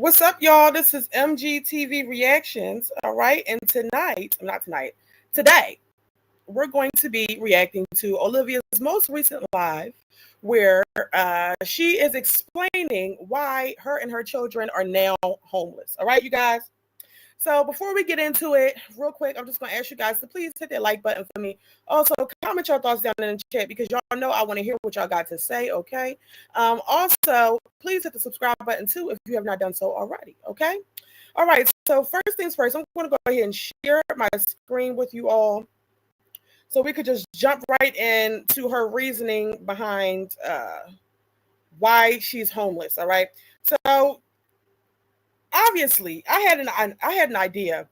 What's up, y'all? This is MGTV Reactions. All right. And today, we're going to be reacting to Olivia's most recent live where she is explaining why her and her children are now homeless. All right, you guys. So before we get into it, real quick, I'm just going to ask you guys to please hit that like button for me. Also, comment your thoughts down in the chat because y'all know I want to hear what y'all got to say, okay? Also, please hit the subscribe button too if you have not done so already, okay? All right, so first things first, I'm going to go ahead and share my screen with you all so we could just jump right into her reasoning behind why she's homeless, all right? So obviously, I had an idea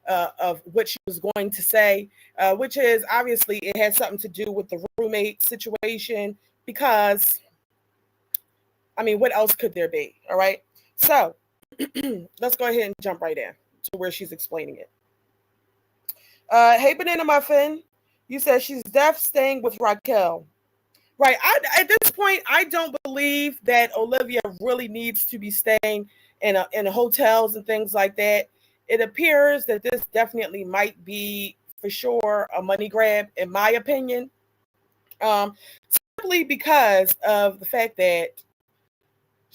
of what she was going to say, which is obviously it has something to do with the roommate situation. Because, I mean, what else could there be? All right. So let's go ahead and jump right in to where she's explaining it. Hey, Banana Muffin, you said she's deaf, staying with Raquel. Right. At this point, I don't believe that Olivia really needs to be staying in hotels and things like that. It appears that this definitely might be for sure a money grab, in my opinion. Simply because of the fact that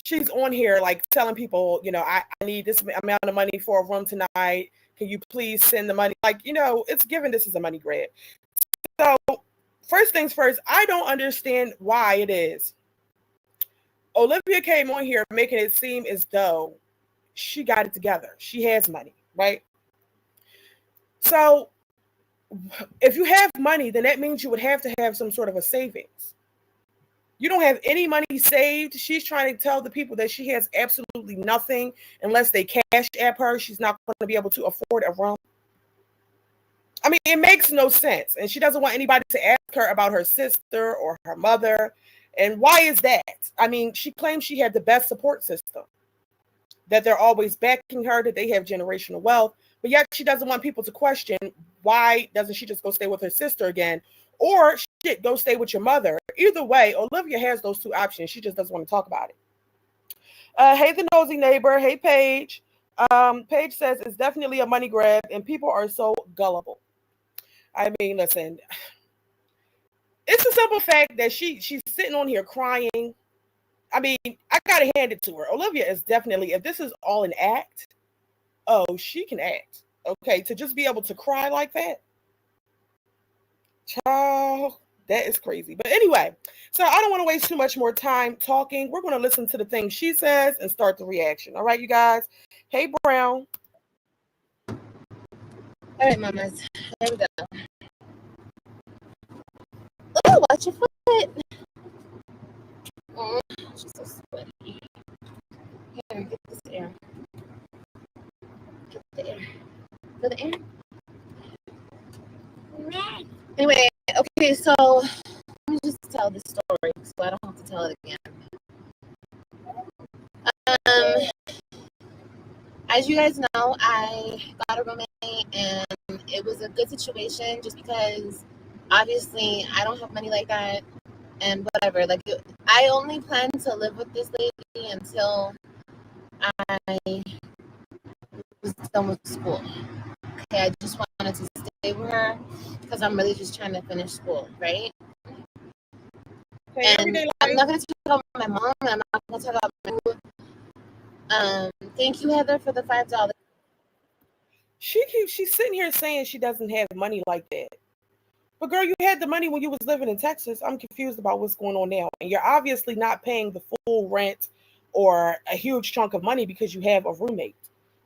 she's on here like telling people, I need this amount of money for a room tonight. Can you please send the money? Like, it's given this is a money grab. So first things first, I don't understand why it is. Olivia came on here making it seem as though she got it together. She has money, right? So if you have money, then that means you would have to have some sort of a savings. You don't have any money saved. She's trying to tell the people that she has absolutely nothing unless they cash app her. She's not going to be able to afford a room. I mean, it makes no sense. And she doesn't want anybody to ask her about her sister or her mother. And why is that? I mean, she claims she had the best support system, that they're always backing her, that they have generational wealth. But yet she doesn't want people to question, why doesn't she just go stay with her sister again? Or shit, go stay with your mother. Either way, Olivia has those two options. She just doesn't want to talk about it. Hey, the nosy neighbor. Hey, Paige. Paige says it's definitely a money grab and people are so gullible. I mean, listen, it's a simple fact that she's sitting on here crying. I mean, I gotta hand it to her. Olivia is definitely, if this is all an act, oh, she can act. Okay, to just be able to cry like that, child, that is crazy. But anyway, so I don't want to waste too much more time talking. We're going to listen to the things she says and start the reaction. All right, you guys. Hey, Brown. All right, mamas. There we go. Oh, watch your foot. Oh, she's so sweaty. Here, get this air. Get the air. Feel the air? Anyway, okay, so let me just tell this story so I don't have to tell it again. As you guys know, I got a roommate and it was a good situation just because obviously I don't have money like that and whatever. Like, I only plan to live with this lady until I was done with school. Okay, I just wanted to stay with her because I'm really just trying to finish school, right? Okay, and I'm not going to talk about my mom. I'm not going to talk about my food. Thank you, Heather, for the $5. She's sitting here saying she doesn't have money like that. But girl, you had the money when you was living in Texas. I'm confused about what's going on now. And you're obviously not paying the full rent or a huge chunk of money because you have a roommate.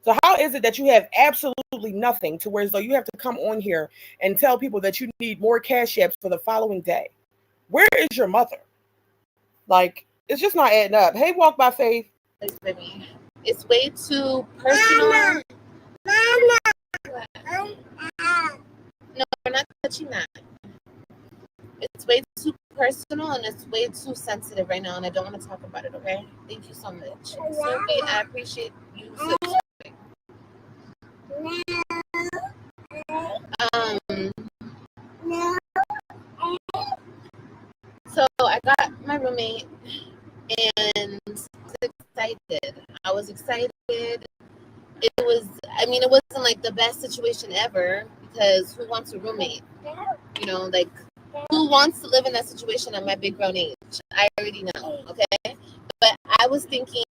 So how is it that you have absolutely nothing to where as though you have to come on here and tell people that you need more cash apps for the following day? Where is your mother? Like, it's just not adding up. Hey, Walk by Faith. It's way too personal. Mama. No, we're not touching that. It's way too personal and it's way too sensitive right now, and I don't want to talk about it, okay? Thank you so much. Sophie, I appreciate you subscribing. So I got my roommate and I was excited. I was excited it was, I mean, it wasn't like the best situation ever, because who wants a roommate? You know, like, who wants to live in that situation at my big grown age? I already know, okay? But I was thinking,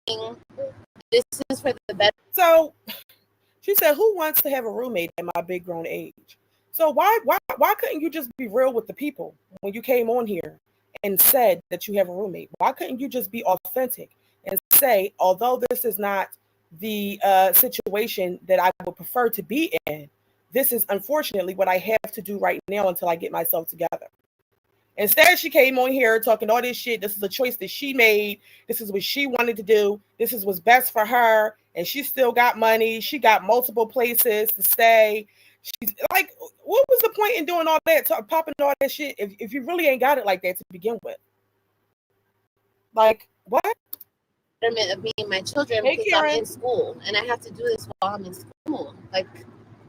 this is for the better. So she said, who wants to have a roommate at my big grown age? So why couldn't you just be real with the people when you came on here and said that you have a roommate? Why couldn't you just be authentic and say, although this is not the situation that I would prefer to be in, this is unfortunately what I have to do right now until I get myself together. Instead, she came on here talking all this shit. This is a choice that she made. This is what she wanted to do. This is what's best for her. And she still got money. She got multiple places to stay. She's like, what was the point in doing all that, popping all that shit, if you really ain't got it like that to begin with? Like, what? Of me and my children, Hey, because Karen. I'm in school and I have to do this while I'm in school. Like,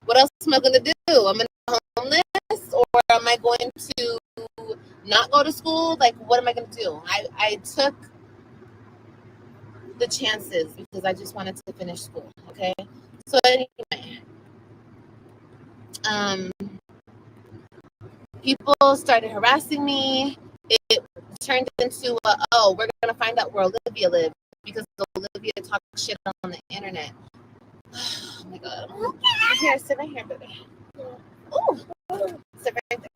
what else am I going to do? I'm going to be homeless, or am I going to not go to school? Like, what am I going to do? I took the chances because I just wanted to finish school. Okay. So anyway, people started harassing me. It turned into oh, we're going to find out where Olivia lives, because Olivia talks shit on the internet. Oh my god. Here, sit right here, baby. Oh, sit right there.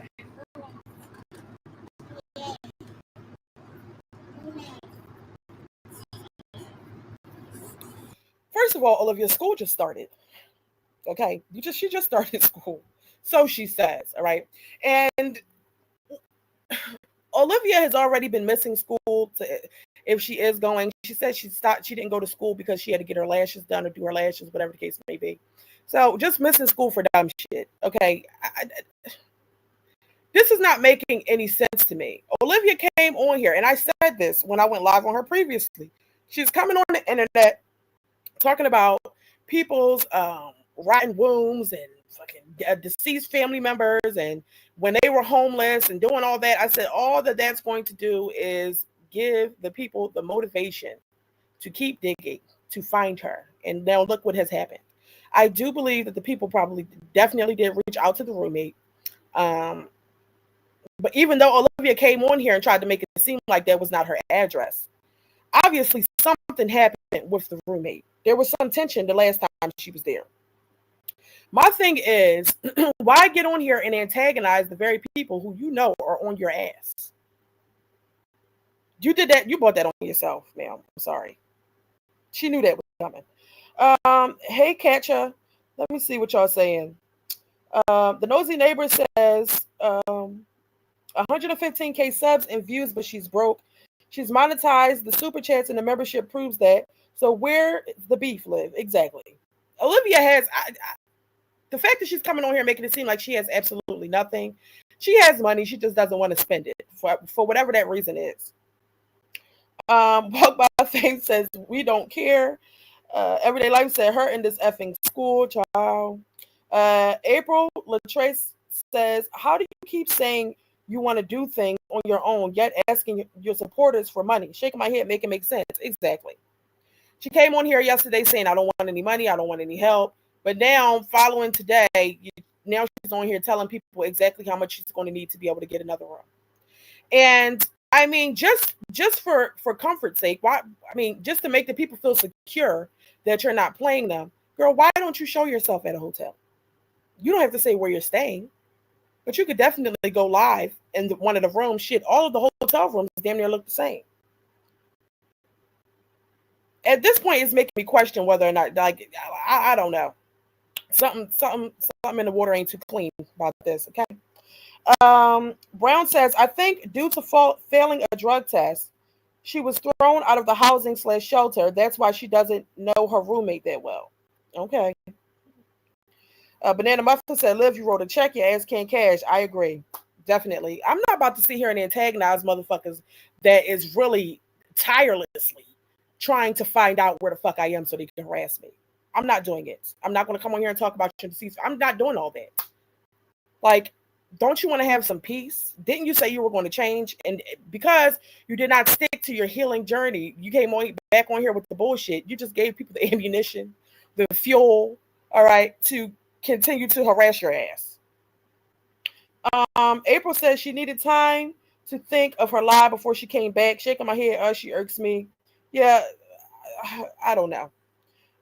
First of all, Olivia, school just started. Okay. She just started school. So she says, all right. And Olivia has already been missing school if she is going. She said she didn't go to school because she had to get her lashes done or do her lashes, whatever the case may be. So just missing school for dumb shit. Okay. This is not making any sense to me. Olivia came on here, and I said this when I went live on her previously. She's coming on the internet talking about people's rotten wombs and fucking deceased family members, and when they were homeless and doing all that. I said all that that's going to do is give the people the motivation to keep digging to find her. And now look what has happened. I do believe that the people probably definitely did reach out to the roommate. But even though Olivia came on here and tried to make it seem like that was not her address, obviously something happened with the roommate. There was some tension the last time she was there. My thing is, why get on here and antagonize the very people who you know are on your ass? You did that. You brought that on yourself, ma'am. I'm sorry. She knew that was coming. Hey, Katja. Let me see what y'all saying. The nosy neighbor says 115K subs and views, but she's broke. She's monetized. The super chats and the membership proves that. So where the beef live? Exactly. Olivia has the fact that she's coming on here making it seem like she has absolutely nothing. She has money. She just doesn't want to spend it for whatever that reason is. Walk by Fame says we don't care. Everyday Life said her in this effing school, child. April Latrace says, how do you keep saying you want to do things on your own, yet asking your supporters for money? Shaking my head, make it make sense. Exactly. She came on here yesterday saying, I don't want any money, I don't want any help. But now, following today, now she's on here telling people exactly how much she's going to need to be able to get another room. And I mean, just for comfort's sake, why? I mean, just to make the people feel secure that you're not playing them, girl. Why don't you show yourself at a hotel? You don't have to say where you're staying, but you could definitely go live in one of the rooms. Shit, all of the hotel rooms damn near look the same. At this point, it's making me question whether or not, like, I don't know. Something in the water ain't too clean about this. Okay. Brown says, I think due to failing a drug test, she was thrown out of the housing/shelter. That's why she doesn't know her roommate that well. Okay. Banana Muffin said, Liv, you wrote a check, your ass can't cash. I agree. Definitely. I'm not about to sit here and antagonize motherfuckers that is really tirelessly trying to find out where the fuck I am so they can harass me. I'm not doing it. I'm not going to come on here and talk about your disease. I'm not doing all that. Like, Don't you want to have some peace? Didn't you say you were going to change? And because you did not stick to your healing journey, you came on back on here with the bullshit. You just gave people the ammunition, the fuel, all right, to continue to harass your ass. April says she needed time to think of her lie before she came back. Shaking my head, she irks me. Yeah, I don't know.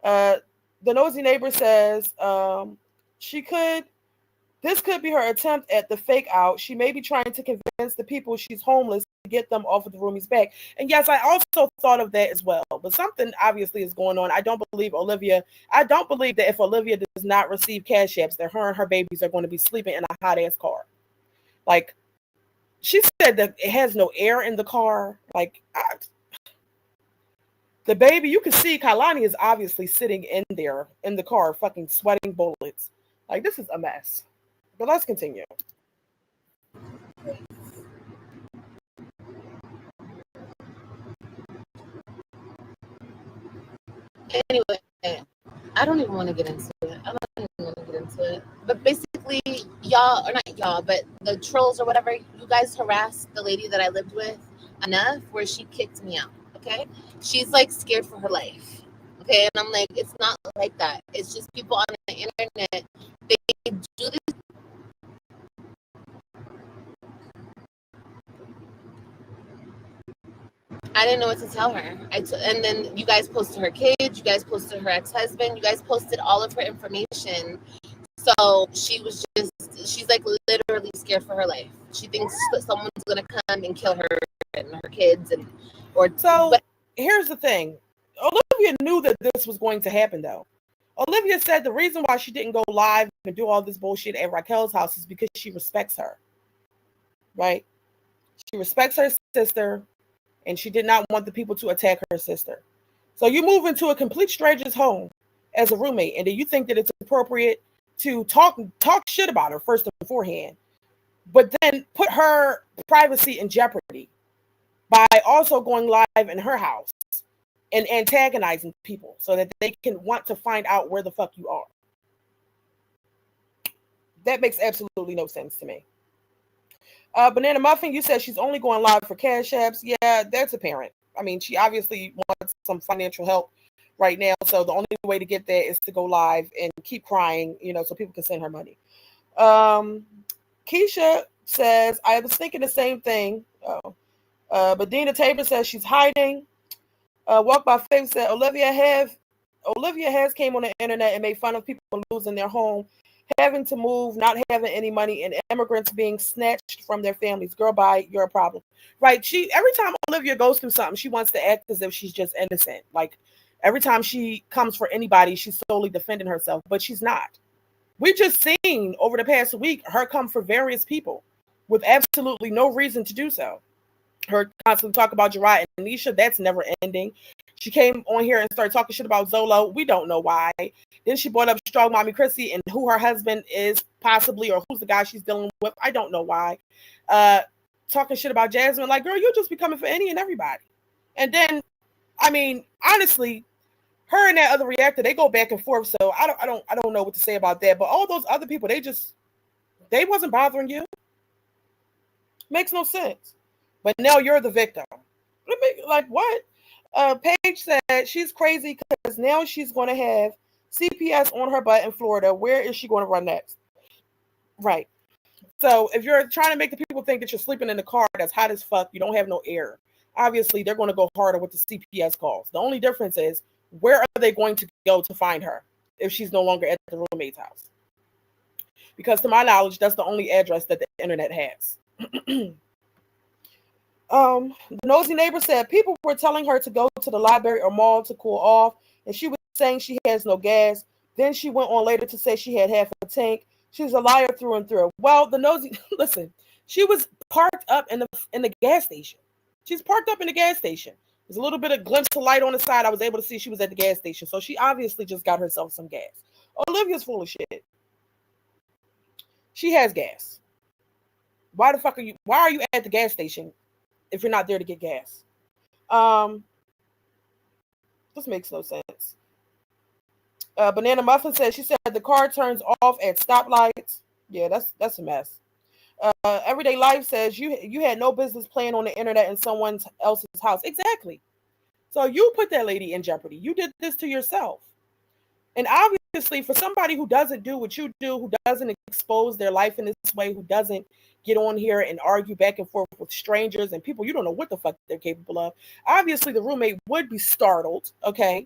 Uh, the nosy neighbor says she could. This could be her attempt at the fake out. She may be trying to convince the people she's homeless to get them off of the roomies back. And yes, I also thought of that as well. But something obviously is going on. I don't believe that if Olivia does not receive cash apps, that her and her babies are going to be sleeping in a hot ass car. Like, she said that it has no air in the car. Like, the baby, you can see Kailani is obviously sitting in there in the car, fucking sweating bullets. Like, this is a mess. But let's continue. Anyway, I don't even want to get into it. I don't even want to get into it. But basically, y'all, or not y'all, but the trolls or whatever, you guys harassed the lady that I lived with enough where she kicked me out. Okay? She's like scared for her life. Okay? And I'm like, it's not like that. It's just people on the internet, they do this. I didn't know what to tell her. And then you guys posted her kids, you guys posted her ex-husband, you guys posted all of her information. So she's like literally scared for her life. She thinks that someone's gonna come and kill her and her kids but here's the thing. Olivia knew that this was going to happen though. Olivia said the reason why she didn't go live and do all this bullshit at Raquel's house is because she respects her. Right? She respects her sister, and she did not want the people to attack her sister. So you move into a complete stranger's home as a roommate, and then you think that it's appropriate to talk shit about her first and beforehand, but then put her privacy in jeopardy by also going live in her house and antagonizing people so that they can want to find out where the fuck you are. That makes absolutely no sense to me. Banana Muffin, you said she's only going live for cash apps. Yeah, that's apparent. I mean, she obviously wants some financial help right now. So the only way to get that is to go live and keep crying, so people can send her money. Keisha says, I was thinking the same thing. But Dina Tabor says she's hiding. Walk by Faith said, Olivia has came on the internet and made fun of people losing their home, having to move, not having any money, and immigrants being snatched from their families. Girl, bye, you're a problem. Right? Every time Olivia goes through something, she wants to act as if she's just innocent. Like, every time she comes for anybody, she's solely defending herself, but she's not. We just seen over the past week her come for various people with absolutely no reason to do so. Her constantly talk about Gerard and Nisha, that's never ending. She came on here and started talking shit about Zolo. We don't know why. Then she brought up Strong Mommy Chrissy and who her husband is possibly, or who's the guy she's dealing with. I don't know why. Talking shit about Jasmine. Like, girl, you'll just be coming for any and everybody. And then, I mean, honestly, her and that other reactor, they go back and forth. So I don't know what to say about that. But all those other people, they wasn't bothering you. Makes no sense. But now you're the victim. Like, what? Paige said she's crazy because now she's going to have CPS on her butt in Florida. Where is she going to run next? Right. So if you're trying to make the people think that you're sleeping in the car that's hot as fuck, you don't have no air, obviously they're going to go harder with the CPS calls. The only difference is, where are they going to go to find her if she's no longer at the roommate's house? Because to my knowledge, that's the only address that the internet has. The nosy neighbor said people were telling her to go to the library or mall to cool off, and she was saying she has no gas. Then she went on later to say she had half a tank. She's a liar through and through. Well, the nosy, listen, she was parked up in the gas station. She's parked up in the gas station. There's a little bit of glimpse of light on the side. I was able to see she was at the gas station. So she obviously just got herself some gas. Olivia's full of shit. She has gas. Why are you at the gas station if you're not there to get gas? This makes no sense. Banana Muffin says she said the car turns off at stoplights. Yeah, that's a mess. Everyday life says you had no business playing on the internet in someone else's house. Exactly. So you put that lady in jeopardy. You did this to yourself. And obviously, for somebody who doesn't do what you do, who doesn't expose their life in this way, who doesn't get on here and argue back and forth with strangers and people you don't know what the fuck they're capable of, obviously the roommate would be startled, okay,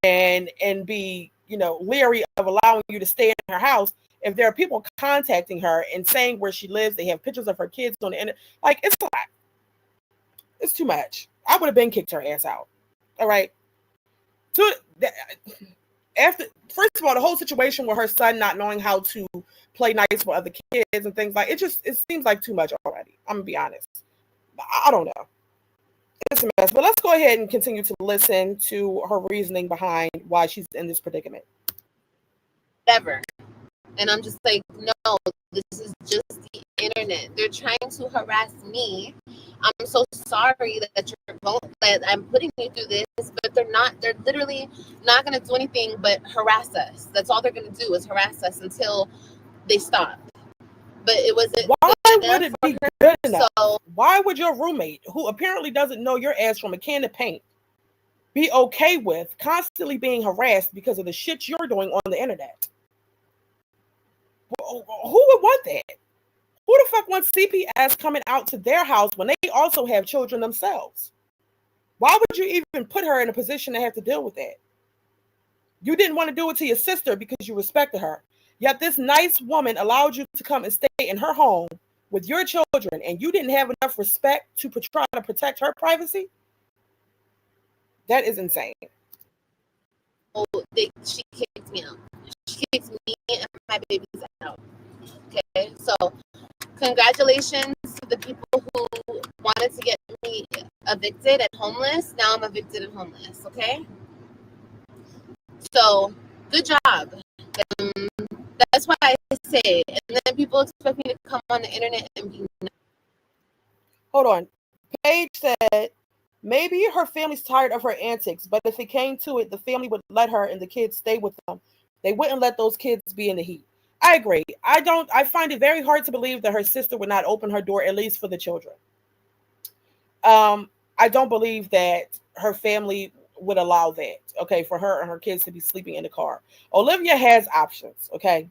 and be, leery of allowing you to stay in her house if there are people contacting her and saying where she lives. They have pictures of her kids on the internet. Like, it's a lot. It's too much. I would have been kicked her ass out. All right. So after, first of all, the whole situation with her son not knowing how to play nice with other kids and things like it seems like too much already. I'm gonna be honest. I don't know. It's a mess. But let's go ahead and continue to listen to her reasoning behind why she's in this predicament. Whatever. And I'm just like, no, this is just the internet. They're trying to harass me. I'm so sorry that I'm putting you through this, but they're literally not going to do anything but harass us. That's all they're going to do is harass us until they stop. But it wasn't. Why would it be good enough? So, why would your roommate, who apparently doesn't know your ass from a can of paint, be okay with constantly being harassed because of the shit you're doing on the internet? Who would want that? Who the fuck wants CPS coming out to their house when they also have children themselves? Why would you even put her in a position to have to deal with that? You didn't want to do it to your sister because you respected her. Yet this nice woman allowed you to come and stay in her home with your children, and you didn't have enough respect to try to protect her privacy? That is insane. Oh, she kicked me out. She kicked me and my babies out. Okay, so congratulations to the people who wanted to get me evicted and homeless. Now I'm evicted and homeless, okay? So, good job. That's why I say, and then people expect me to come on the internet and be... Hold on. Paige said, maybe her family's tired of her antics, but if it came to it, the family would let her and the kids stay with them. They wouldn't let those kids be in the heat. I agree. I find it very hard to believe that her sister would not open her door, at least for the children. I don't believe that her family would allow that, okay, for her and her kids to be sleeping in the car. Olivia has options, okay,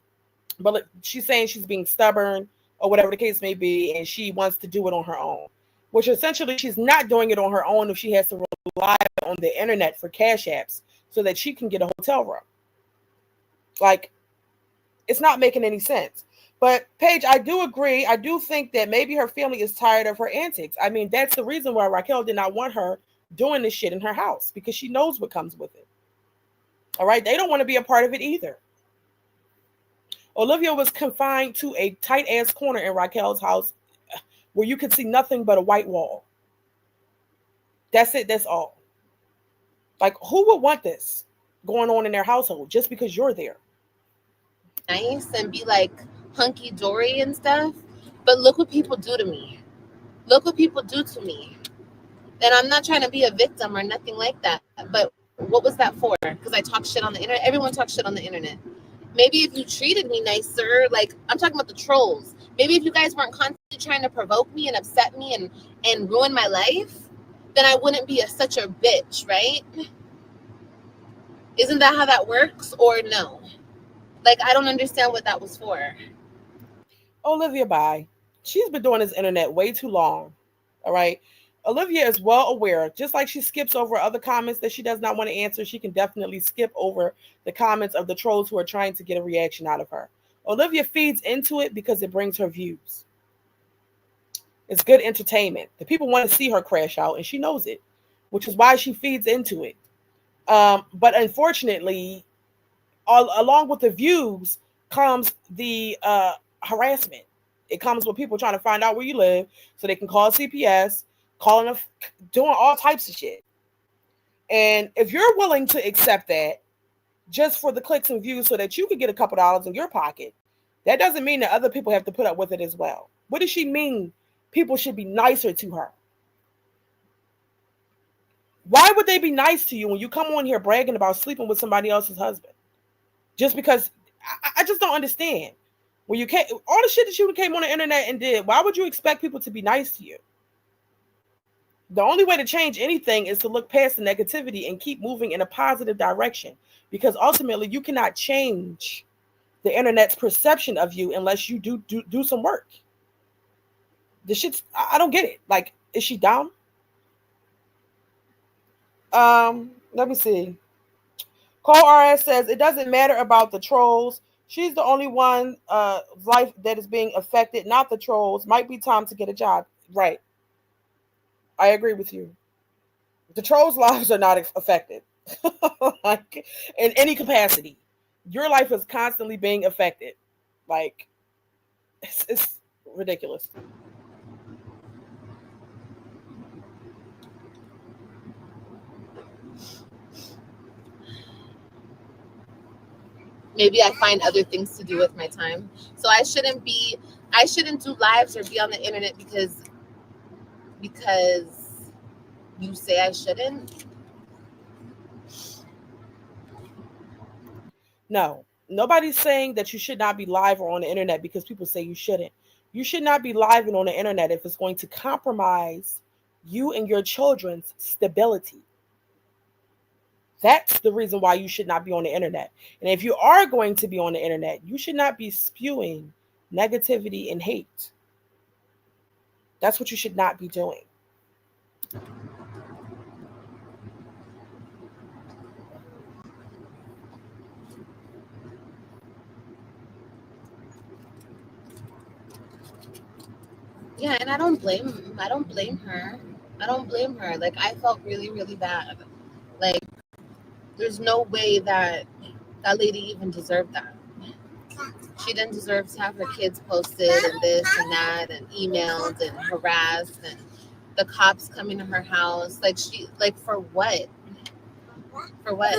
but she's saying she's being stubborn or whatever the case may be, and she wants to do it on her own, which essentially she's not doing it on her own if she has to rely on the internet for cash apps so that she can get a hotel room. Like, it's not making any sense. But Paige, I do agree. I do think that maybe her family is tired of her antics. I mean, that's the reason why Raquel did not want her doing this shit in her house, because she knows what comes with it. All right. They don't want to be a part of it either. Olivia was confined to a tight ass corner in Raquel's house where you could see nothing but a white wall. That's it. That's all. Like, who would want this going on in their household just because you're there? Nice and be like hunky-dory and stuff, but look what people do to me. Look what people do to me. And I'm not trying to be a victim or nothing like that, but what was that for? Because I talk shit on the internet. Everyone talks shit on the internet. Maybe if you treated me nicer, like, I'm talking about the trolls. Maybe if you guys weren't constantly trying to provoke me and upset me and ruin my life, then I wouldn't be such a bitch, right? Isn't that how that works, or no? Like, I don't understand what that was for. Olivia, bye. She's been doing this internet way too long. All right. Olivia is well aware, just like she skips over other comments that she does not want to answer, she can definitely skip over the comments of the trolls who are trying to get a reaction out of her. Olivia feeds into it because it brings her views. It's good entertainment. The people want to see her crash out, and she knows it, which is why she feeds into it. But unfortunately, along with the views comes the harassment. It comes with people trying to find out where you live so they can call CPS, doing all types of shit. And if you're willing to accept that just for the clicks and views so that you can get a couple dollars in your pocket, that doesn't mean that other people have to put up with it as well. What does she mean people should be nicer to her? Why would they be nice to you when you come on here bragging about sleeping with somebody else's husband? Just because I just don't understand. When you came, all the shit that you came on the internet and did, why would you expect people to be nice to you? The only way to change anything is to look past the negativity and keep moving in a positive direction, because ultimately you cannot change the internet's perception of you unless you do some work. The shit's, I don't get it. Like, is she dumb? Let me see. Cole RS says it doesn't matter about the trolls. She's the only one life that is being affected, not the trolls. Might be time to get a job. Right. I agree with you. The trolls' lives are not affected. Like, in any capacity. Your life is constantly being affected. Like, it's ridiculous. Maybe I find other things to do with my time. So I shouldn't do lives or be on the internet because you say I shouldn't. No, nobody's saying that you should not be live or on the internet because people say you shouldn't. You should not be live and on the internet if it's going to compromise you and your children's stability. That's the reason why you should not be on the internet. And if you are going to be on the internet, you should not be spewing negativity and hate. That's what you should not be doing. Yeah, and I don't blame her. I don't blame her. Like, I felt really, really bad. Like, there's no way that that lady even deserved that. She didn't deserve to have her kids posted and this and that and emailed and harassed and the cops coming to her house. Like, for what? For what?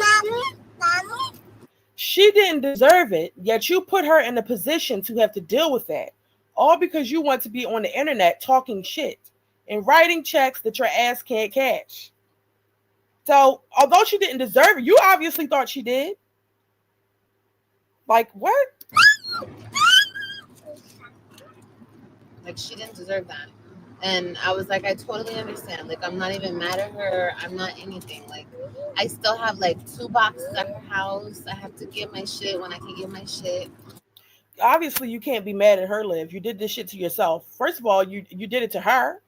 She didn't deserve it, yet you put her in a position to have to deal with that. All because you want to be on the internet talking shit and writing checks that your ass can't cash. So, although she didn't deserve it, you obviously thought she did. Like, what? Like, she didn't deserve that. And I was like, I totally understand. Like, I'm not even mad at her. I'm not anything. Like, I still have like 2 boxes at her house. I have to get my shit when I can get my shit. Obviously, you can't be mad at her, Liv. You did this shit to yourself. First of all, you did it to her.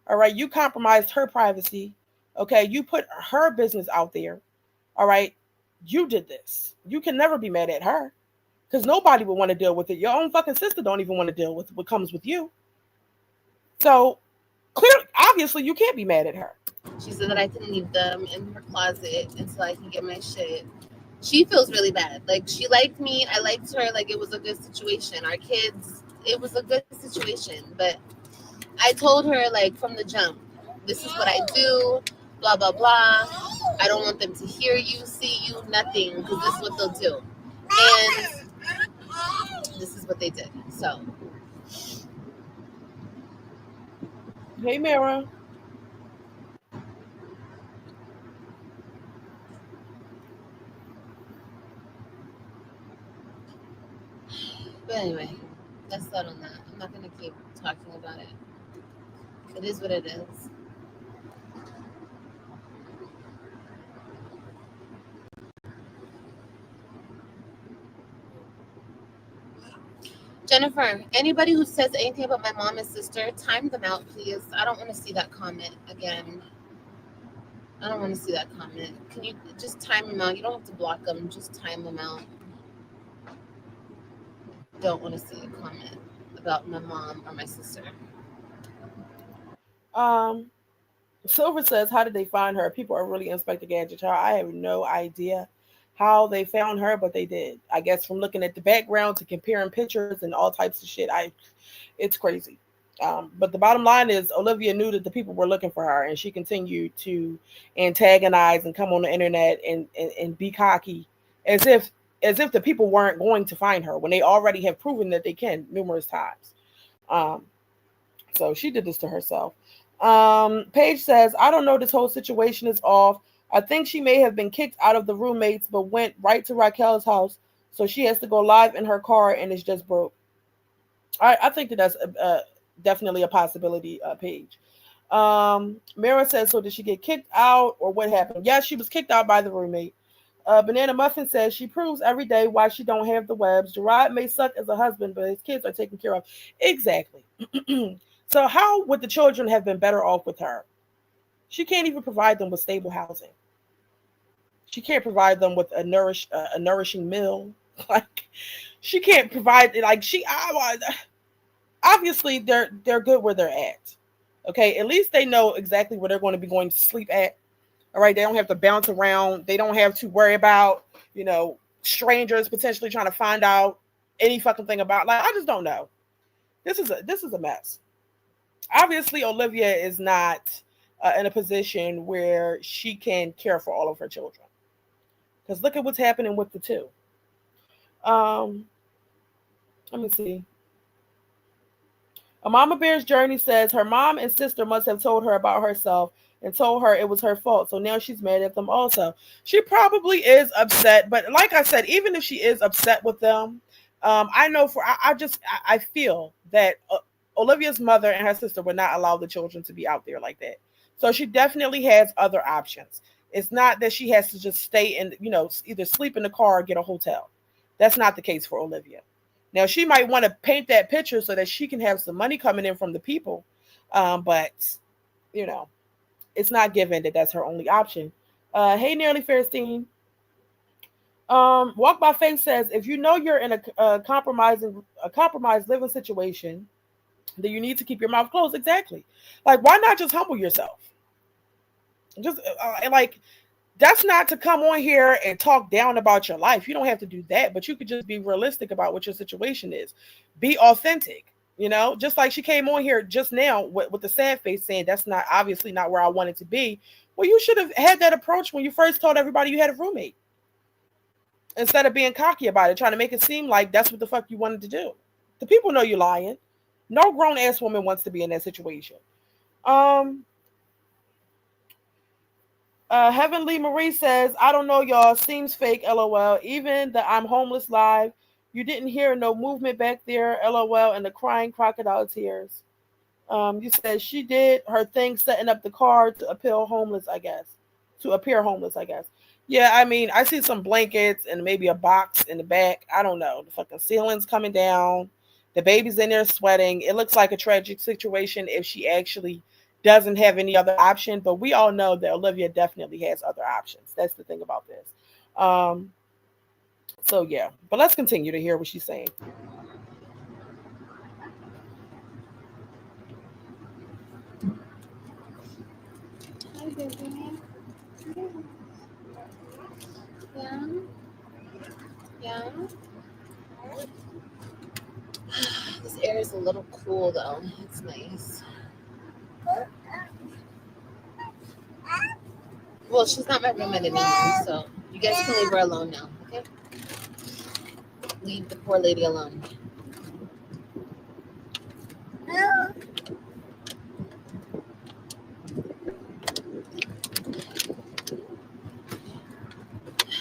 All right. You compromised her privacy. Okay. You put her business out there. All right. You did this. You can never be mad at her because nobody would want to deal with it. Your own fucking sister don't even want to deal with what comes with you. So clearly, obviously, you can't be mad at her. She said that I can leave them in her closet until I can get my shit. She feels really bad. Like, she liked me. I liked her. Like, it was a good situation. Our kids, it was a good situation. But I told her, like, from the jump, this is what I do, blah, blah, blah. I don't want them to hear you, see you, nothing, because this is what they'll do. And this is what they did. So. Hey, Mara. But anyway, that's that on that. I'm not going to keep talking about it. It is what it is. Jennifer, anybody who says anything about my mom and sister, time them out, please. I don't want to see that comment again. I don't want to see that comment. Can you just time them out? You don't have to block them. Just time them out. Don't want to see a comment about my mom or my sister. Silver says, how did they find her? People are really Inspector Gadget. I have no idea how they found her, but they did. I guess from looking at the background to comparing pictures and all types of shit. It's crazy. But the bottom line is Olivia knew that the people were looking for her, and she continued to antagonize and come on the internet and be cocky as if the people weren't going to find her when they already have proven that they can numerous times. So she did this to herself. Paige says, I don't know, this whole situation is off. I think she may have been kicked out of the roommates, but went right to Raquel's house. So she has to go live in her car and it's just broke. I think that's definitely a possibility, Paige. Mira says, so did she get kicked out or what happened? Yes, she was kicked out by the roommate. Banana Muffin says she proves every day why she don't have the webs. Gerard may suck as a husband, but his kids are taken care of. Exactly. So how would the children have been better off with her? She can't even provide them with stable housing. She can't provide them with a nourishing meal. Like she can't provide like obviously they're good where they're at. Okay, at least they know exactly where they're going to be going to sleep at. All right, they don't have to bounce around. They don't have to worry about strangers potentially trying to find out any fucking thing about. Like I just don't know. This is a mess. Obviously, Olivia is not in a position where she can care for all of her children. Because look at what's happening with the two. Um, Let me see. A Mama Bear's Journey says her mom and sister must have told her about herself and told her it was her fault. So now she's mad at them also. She probably is upset, but like I said, even if she is upset with them, I know I feel that Olivia's mother and her sister would not allow the children to be out there like that. So she definitely has other options. It's not that she has to just stay in, either sleep in the car or get a hotel. That's not the case for Olivia. Now she might want to paint that picture so that she can have some money coming in from the people, but you know it's not given that that's her only option. Hey, Nearly Fairstein. Walk by Faith says if you know you're in a compromised living situation, then you need to keep your mouth closed. Exactly. Like why not just humble yourself? Just like that's not to come on here and talk down about your life. You don't have to do that, but you could just be realistic about what your situation is. Be authentic, just like she came on here just now with the sad face saying that's not obviously not where I wanted to be. Well, you should have had that approach when you first told everybody you had a roommate instead of being cocky about it, trying to make it seem like that's what the fuck you wanted to do. The people know you're lying. No grown ass woman wants to be in that situation. Um, Heavenly Marie says, I don't know, y'all. Seems fake, lol. Even the I'm homeless live. You didn't hear no movement back there, lol. And the crying crocodile tears. You said she did her thing setting up the car to appear homeless, I guess. To appear homeless, I guess. Yeah, I mean, I see some blankets and maybe a box in the back. I don't know. The fucking ceiling's coming down. The baby's in there sweating. It looks like a tragic situation if she actually doesn't have any other option. But we all know that Olivia definitely has other options. That's the thing about this. Um, so yeah, but let's continue to hear what she's saying. Hi, baby. Yeah. Yeah. This air is a little cool though. It's nice. Well, she's not my roommate anymore, so you guys can leave her alone now, okay? Leave the poor lady alone.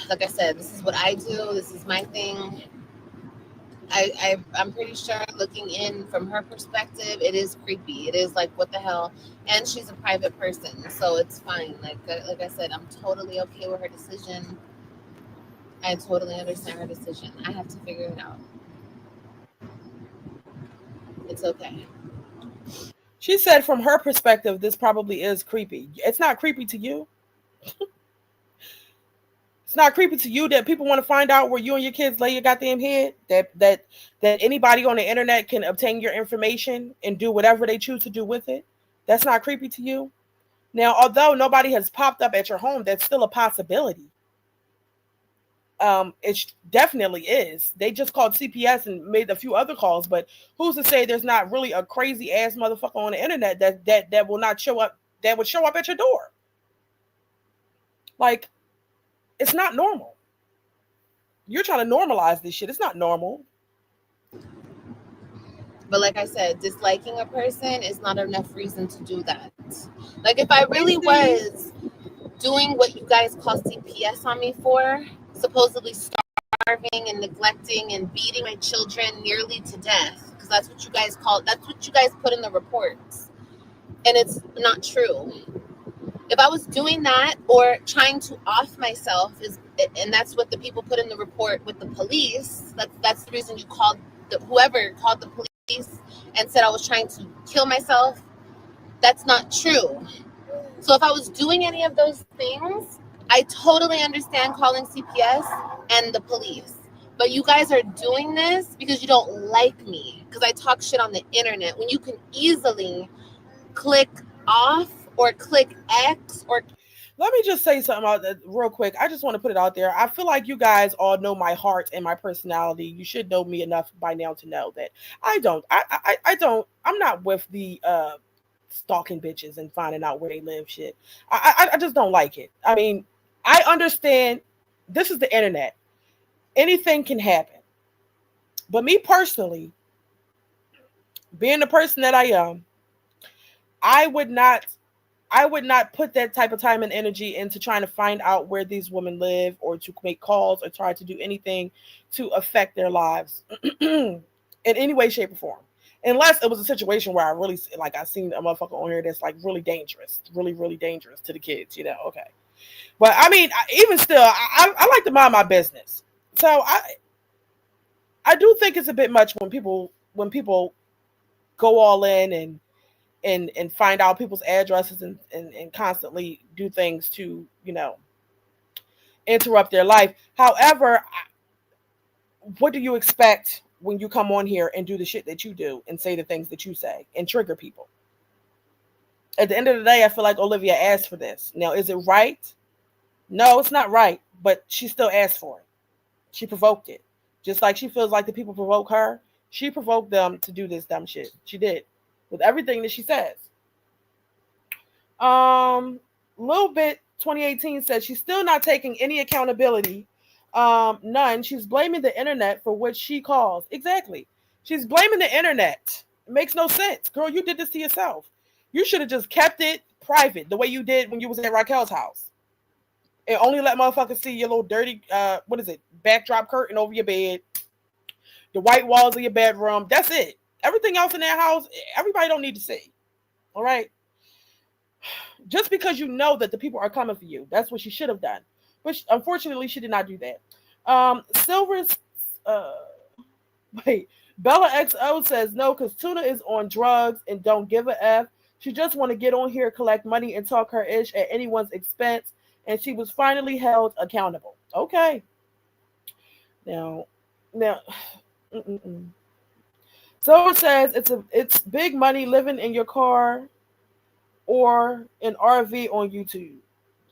Like I said, this is what I do. This is my thing. I'm pretty sure looking in from her perspective, it is creepy. It is like, what the hell? And she's a private person, so it's fine. Like I said, I'm totally okay with her decision. I totally understand her decision. I have to figure it out. It's okay. She said from her perspective, this probably is creepy. It's not creepy to you. It's not creepy to you that people want to find out where you and your kids lay your goddamn head. That anybody on the internet can obtain your information and do whatever they choose to do with it. That's not creepy to you. Now, although nobody has popped up at your home, that's still a possibility. It definitely is. They just called CPS and made a few other calls, but who's to say there's not really a crazy ass motherfucker on the internet that will not show up, that would show up at your door? Like, it's not normal. You're trying to normalize this shit. It's not normal. But like I said, disliking a person is not enough reason to do that. Like if I really was doing what you guys call CPS on me for, supposedly starving and neglecting and beating my children nearly to death, because That's what you guys call. That's what you guys put in the reports, and it's not true. If I was doing that or trying to off myself, and that's what the people put in the report with the police. That's the reason you called whoever called the police and said I was trying to kill myself. That's not true. So if I was doing any of those things, I totally understand calling CPS and the police. But you guys are doing this because you don't like me, because I talk shit on the internet when you can easily click off or click X or... Let me just say something about that real quick. I just want to put it out there. I feel like you guys all know my heart and my personality. You should know me enough by now to know that I don't. I don't. I'm not with the stalking bitches and finding out where they live shit. I just don't like it. I mean, I understand this is the internet. Anything can happen. But me personally, being the person that I am, I would not put that type of time and energy into trying to find out where these women live or to make calls or try to do anything to affect their lives in any way, shape, or form. Unless it was a situation where I really, like, I seen a motherfucker on here that's like really dangerous, really, really dangerous to the kids, okay. But I mean, even still, I like to mind my business. So I do think it's a bit much when people go all in and find out people's addresses and constantly do things to, interrupt their life. However, what do you expect when you come on here and do the shit that you do and say the things that you say and trigger people? At the end of the day, I feel like Olivia asked for this. Now, is it right? No, it's not right, but she still asked for it. She provoked it. Just like she feels like the people provoke her, she provoked them to do this dumb shit. She did. With everything that she says. Little bit 2018 says she's still not taking any accountability. None. She's blaming the internet for what she calls. Exactly. She's blaming the internet. It makes no sense. Girl, you did this to yourself. You should have just kept it private the way you did when you was at Raquel's house. And only let motherfuckers see your little dirty, backdrop curtain over your bed, the white walls of your bedroom. That's it. Everything else in that house, everybody don't need to see. All right? Just because you know that the people are coming for you. That's what she should have done. But unfortunately, she did not do that. Silver's, Bella XO says no, because Tuna is on drugs and don't give a F. She just want to get on here, collect money, and talk her ish at anyone's expense. And she was finally held accountable. Okay. Now, Silver says it's big money living in your car or an RV on YouTube.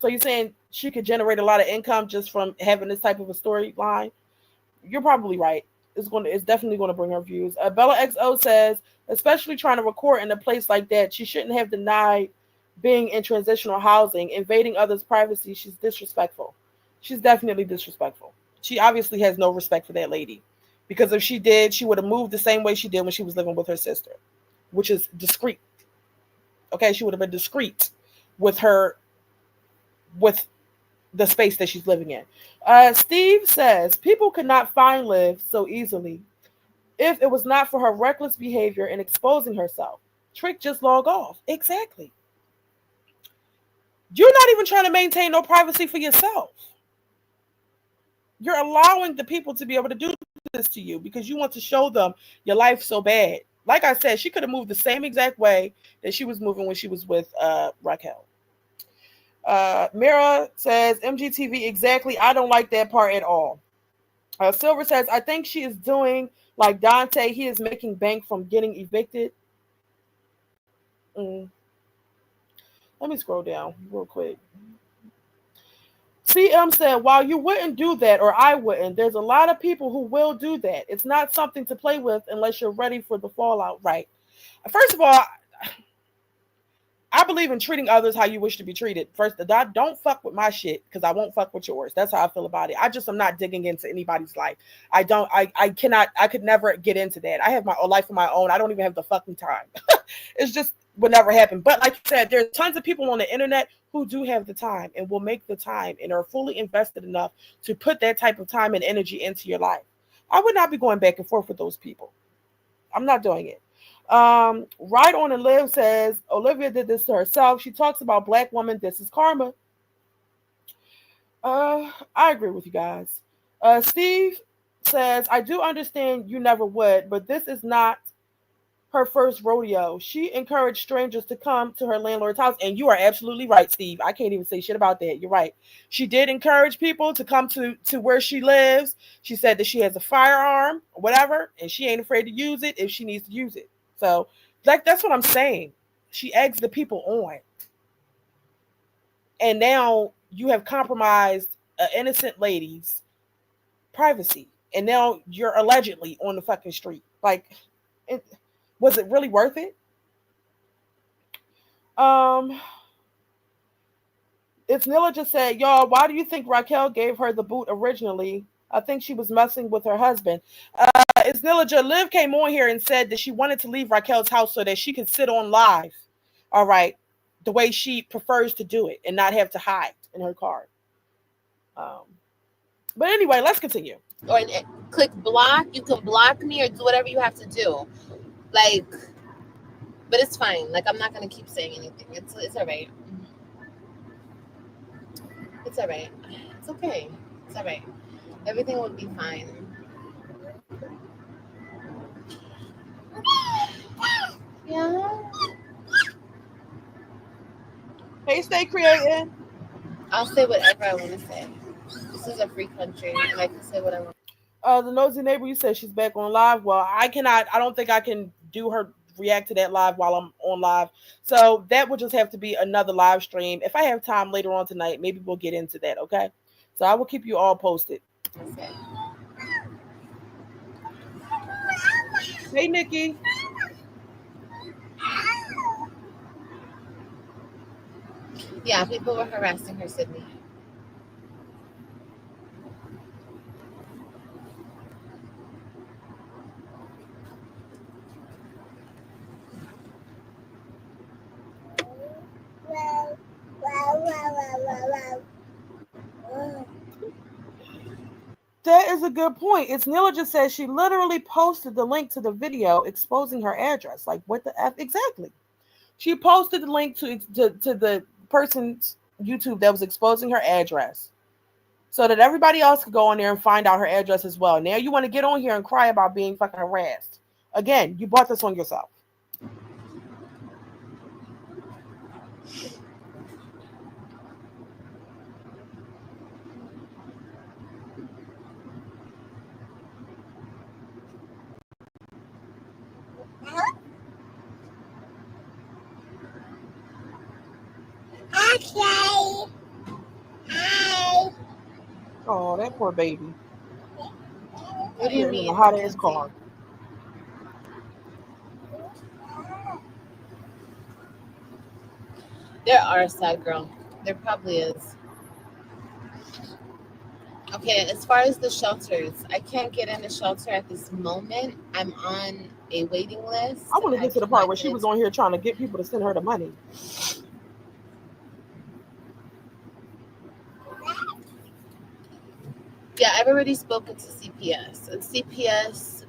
So you're saying she could generate a lot of income just from having this type of a storyline? You're probably right. It's definitely going to bring her views. Bella XO says, especially trying to record in a place like that, she shouldn't have denied being in transitional housing, invading others' privacy. She's disrespectful. She's definitely disrespectful. She obviously has no respect for that lady, because if she did, she would have moved the same way she did when she was living with her sister, which is discreet. Okay, she would have been discreet with the space that she's living in. Steve says, people could not find Liv so easily if it was not for her reckless behavior and exposing herself. Trick, just log off. Exactly. You're not even trying to maintain no privacy for yourself. You're allowing the people to be able to do this to you because you want to show them your life so bad. Like I said, she could have moved the same exact way that she was moving when she was with Raquel. Mira says, MGTV, exactly. I don't like that part at all. Silver says, I think she is doing like Dante. He is making bank from getting evicted. Let me scroll down real quick. CM said, while you wouldn't do that, or I wouldn't, there's a lot of people who will do that. It's not something to play with unless you're ready for the fallout. Right. First of all, I believe in treating others how you wish to be treated. First, don't fuck with my shit because I won't fuck with yours. That's how I feel about it. I just am not digging into anybody's life. I could never get into that. I have my own life of my own. I don't even have the fucking time. It's just would never happen. But like I said, there's tons of people on the internet who do have the time and will make the time and are fully invested enough to put that type of time and energy into your life. I would not be going back and forth with those people. I'm not doing it. Right on and Live says Olivia did this to herself. She talks about black woman. This is karma. I agree with you guys. Steve says I do understand you never would, but this is not her first rodeo. She encouraged strangers to come to her landlord's house, and you are absolutely right, Steve. I can't even say shit about that. You're right. She did encourage people to come to where she lives. She said that she has a firearm, or whatever, and she ain't afraid to use it if she needs to use it. So, like, that's what I'm saying. She eggs the people on, and now you have compromised an innocent lady's privacy, and now you're allegedly on the fucking street. Like, it, was it really worth it? Um, it's Nilla just said, y'all, why do you think Raquel gave her the boot originally? I think she was messing with her husband. It's Nilla. Liv came on here and said that she wanted to leave Raquel's house so that she could sit on live. All right. The way she prefers to do it and not have to hide in her car. But anyway, let's continue. Or click block. You can block me or do whatever you have to do. Like, but it's fine. Like, I'm not going to keep saying anything. It's all right. It's all right. It's okay. It's all right. Everything will be fine. Yeah. Hey, stay creating. I'll say whatever I want to say. This is a free country, and I can say what I want. The nosy neighbor, you said she's back on live. Well, I don't think I can do her react to that live while I'm on live. So that would just have to be another live stream. If I have time later on tonight, maybe we'll get into that, okay? So I will keep you all posted. Okay. Hey, Nikki. Yeah, people were harassing her, Sydney. That is a good point. It's Nilla just says she literally posted the link to the video exposing her address. Like, what the F? Exactly. She posted the link to the person's YouTube that was exposing her address so that everybody else could go on there and find out her address as well. Now you want to get on here and cry about being fucking harassed. Again, you brought this on yourself. Okay. Hi. Oh, that poor baby. What do you mean? In a hot ass car. There are a sad girl. There probably is. Okay, as far as the shelters, I can't get in the shelter at this moment. I'm on a waiting list. I want to get to the part where she was on here trying to get people to send her the money. Yeah, I've already spoken to CPS. And CPS,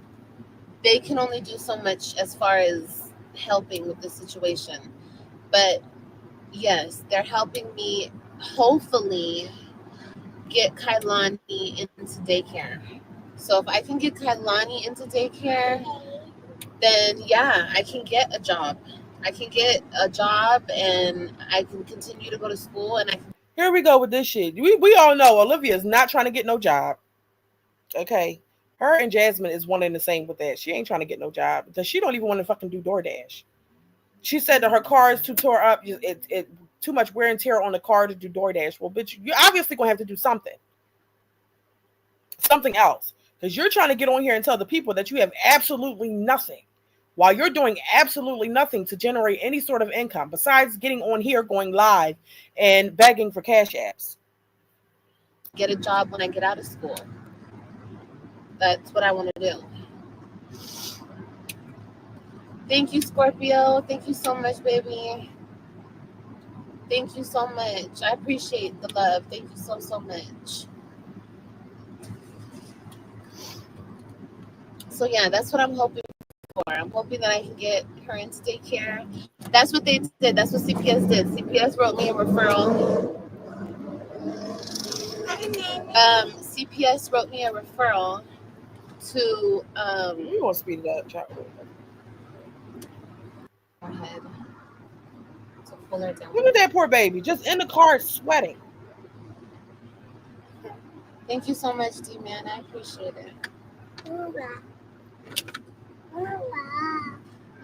they can only do so much as far as helping with the situation. But yes, they're helping me hopefully get Kailani into daycare. So if I can get Kailani into daycare, then yeah, I can get a job. I can get a job and I can continue to go to school and I can. Here we go with this shit. We all know Olivia is not trying to get no job. Okay. Her and Jasmine is one and the same with that. She ain't trying to get no job because she don't even want to fucking do DoorDash. She said that her car is too tore up. It too much wear and tear on the car to do DoorDash. Well, bitch, you're obviously gonna have to do something else because you're trying to get on here and tell the people that you have absolutely nothing, while you're doing absolutely nothing to generate any sort of income besides getting on here, going live, and begging for cash apps. Get a job when I get out of school. That's what I want to do. Thank you, Scorpio. Thank you so much, baby. Thank you so much. I appreciate the love. Thank you so, so much. So, yeah, that's what I'm hoping for. I'm hoping that I can get her into daycare. That's what they did. That's what CPS did. CPS wrote me a referral. CPS wrote me a referral to. We want to speed it up, child. Go ahead. So pull her down. Look at that poor baby, just in the car sweating. Thank you so much, D-Man. I appreciate it.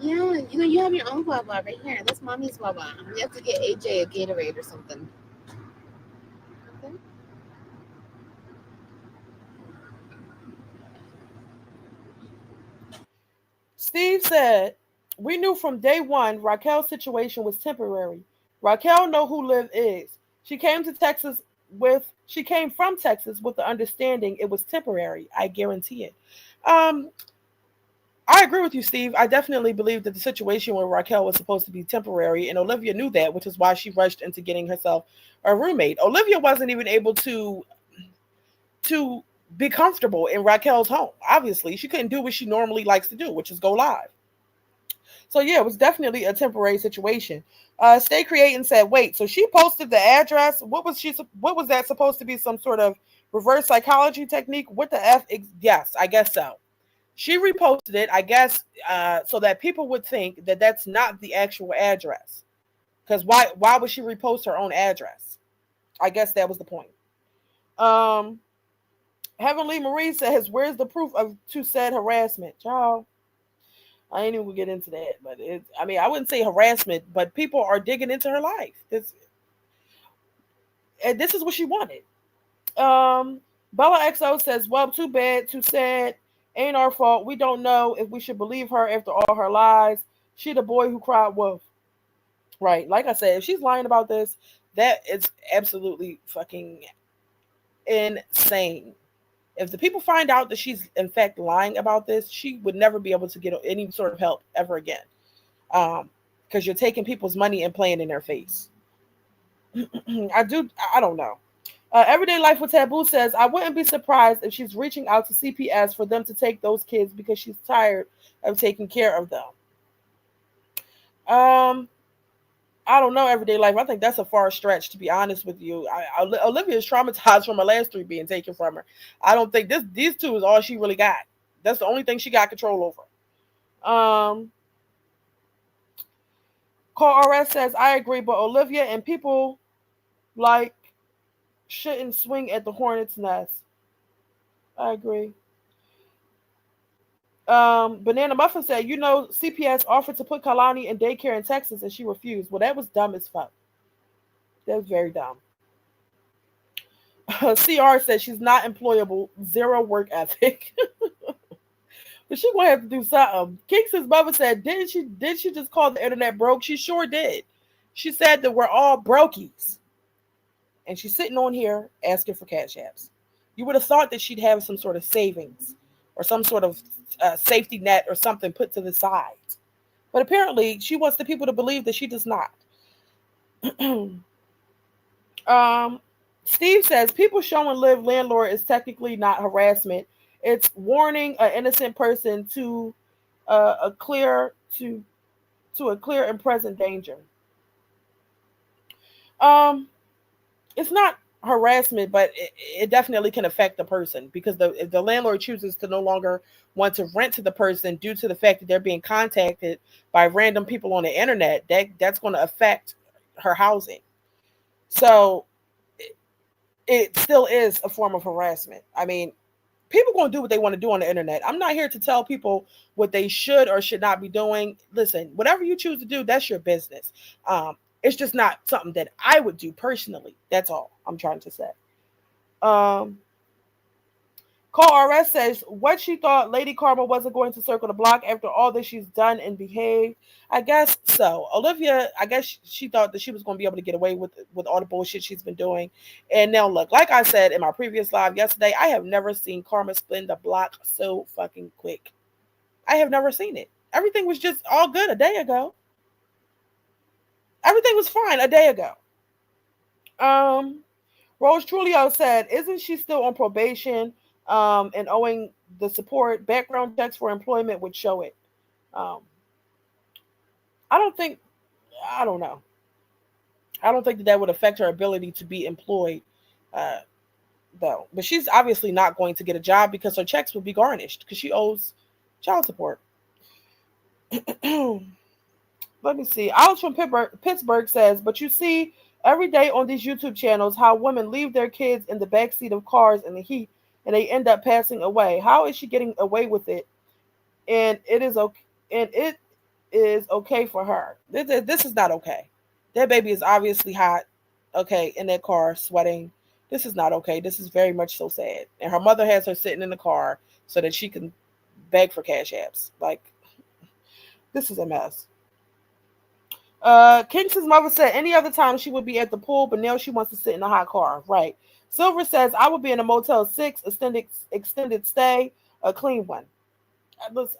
Yeah, you have your own Wawa right here. That's mommy's Wawa. We have to get AJ a Gatorade or something. Okay. Steve said, "We knew from day one Raquel's situation was temporary. Raquel know who Liv is. She came from Texas with the understanding it was temporary. I guarantee it." Um, I agree with you, Steve. I definitely believe that the situation where Raquel was supposed to be temporary, and Olivia knew that, which is why she rushed into getting herself a roommate. Olivia wasn't even able to be comfortable in Raquel's home. Obviously, she couldn't do what she normally likes to do, which is go live. So yeah, it was definitely a temporary situation. Stay Creating said, "Wait, so she posted the address? What was that supposed to be? Some sort of reverse psychology technique? What the f? Yes, I guess so. She reposted it, I guess, so that people would think that that's not the actual address. Because why would she repost her own address? I guess that was the point. Um, Heavenly Marie says, "Where's the proof of to said harassment, child?" I ain't even gonna get into that, but I wouldn't say harassment, but people are digging into her life. And this is what she wanted. Um, Bella XO says, "Well, too bad, too sad. Ain't our fault. We don't know if we should believe her after all her lies. She the boy who cried wolf." Right. Like I said, if she's lying about this, that is absolutely fucking insane. If the people find out that she's in fact lying about this, she would never be able to get any sort of help ever again. Because you're taking people's money and playing in their face. I don't know. Everyday Life with Taboo says, "I wouldn't be surprised if she's reaching out to CPS for them to take those kids because she's tired of taking care of them." Um, I don't know, Everyday Life. I think that's a far stretch, to be honest with you. Olivia is traumatized from her last three being taken from her. I don't think these two is all she really got. That's the only thing she got control over. Call RS says, "I agree, but Olivia and people like shouldn't swing at the hornet's nest." I agree. Banana Muffin said, CPS offered to put Kalani in daycare in Texas and she refused. Well, that was dumb as fuck. That was very dumb. CR said she's not employable, zero work ethic. But she gonna have to do something. Kings's mother said, did she just call the internet broke? She sure did. She said that we're all brokies. And she's sitting on here asking for cash apps. You would have thought that she'd have some sort of savings or some sort of safety net or something put to the side. But apparently, she wants the people to believe that she does not. Steve says, "People showing Liv landlord is technically not harassment. It's warning an innocent person to a clear and present danger." It's not harassment, but it definitely can affect the person because if the landlord chooses to no longer want to rent to the person due to the fact that they're being contacted by random people on the internet, that's going to affect her housing. So it still is a form of harassment. I mean, people going to do what they want to do on the internet. I'm not here to tell people what they should or should not be doing. Listen, whatever you choose to do, that's your business. It's just not something that I would do personally. That's all I'm trying to say. Call RS says, "What she thought Lady Karma wasn't going to circle the block after all that she's done and behaved." I guess so. Olivia, I guess she thought that she was going to be able to get away with all the bullshit she's been doing. And now look, like I said in my previous live yesterday, I have never seen Karma spin the block so fucking quick. I have never seen it. Everything was just all good a day ago. Everything was fine a day ago. Rose Trulio said, "Isn't she still on probation and owing the support? Background checks for employment would show it." Um, I don't think, I don't know. I don't think that that would affect her ability to be employed, uh, though. But she's obviously not going to get a job because her checks will be garnished because she owes child support. Let me see. Alex from Pittsburgh says, but you see every day on these YouTube channels how women leave their kids in the backseat of cars in the heat and they end up passing away. How is she getting away with it? And it is okay. And it is okay for her. This is not okay. That baby is obviously hot. Okay, in that car, sweating. This is not okay. This is very much so sad. And her mother has her sitting in the car so that she can beg for cash apps. Like, this is a mess. Kingston's mother said any other time she would be at the pool, but now she wants to sit in a hot car. Right. Silver says I would be in a Motel 6 extended stay, a clean one.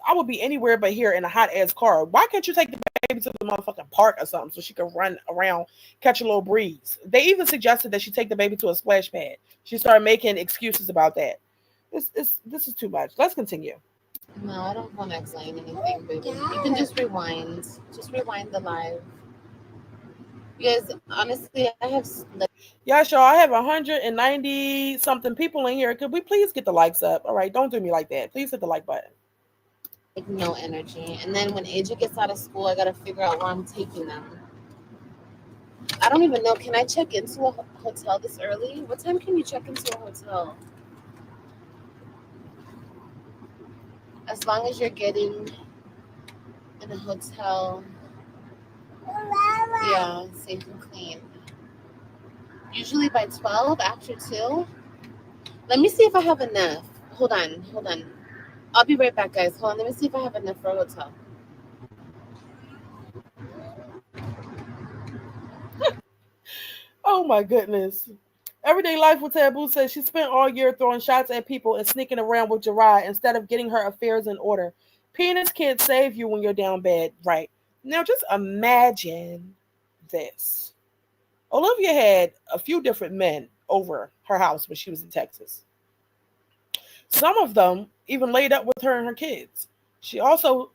I would be anywhere but here in a hot ass car. Why can't you take the baby to the motherfucking park or something so she can run around, catch a little breeze? They even suggested that she take the baby to a splash pad. She started making excuses about that. This is too much. Let's continue. No, I don't want to explain anything, baby. You can just rewind. Just rewind the live. Because honestly, I have like, Yeah, sure. I have 190 something people in here. Could we please get the likes up? All right, don't do me like that. Please hit the like button. no energy. And then when Asia gets out of school, I gotta figure out where I'm taking them. I don't even know. Can I check into a hotel this early? What time can you check into a hotel? As long as you're getting in a hotel, yeah, safe and clean. Usually by 12, after 2. Let me see if I have enough. Hold on, hold on. I'll be right back, guys. Hold on. Let me see if I have enough for a hotel. Oh my goodness. Everyday Life with Taboo says she spent all year throwing shots at people and sneaking around with Gerard instead of getting her affairs in order. Penis can't save you when you're down bad, right? Now just imagine this. Olivia had a few different men over her house when she was in Texas. Some of them even laid up with her and her kids. She also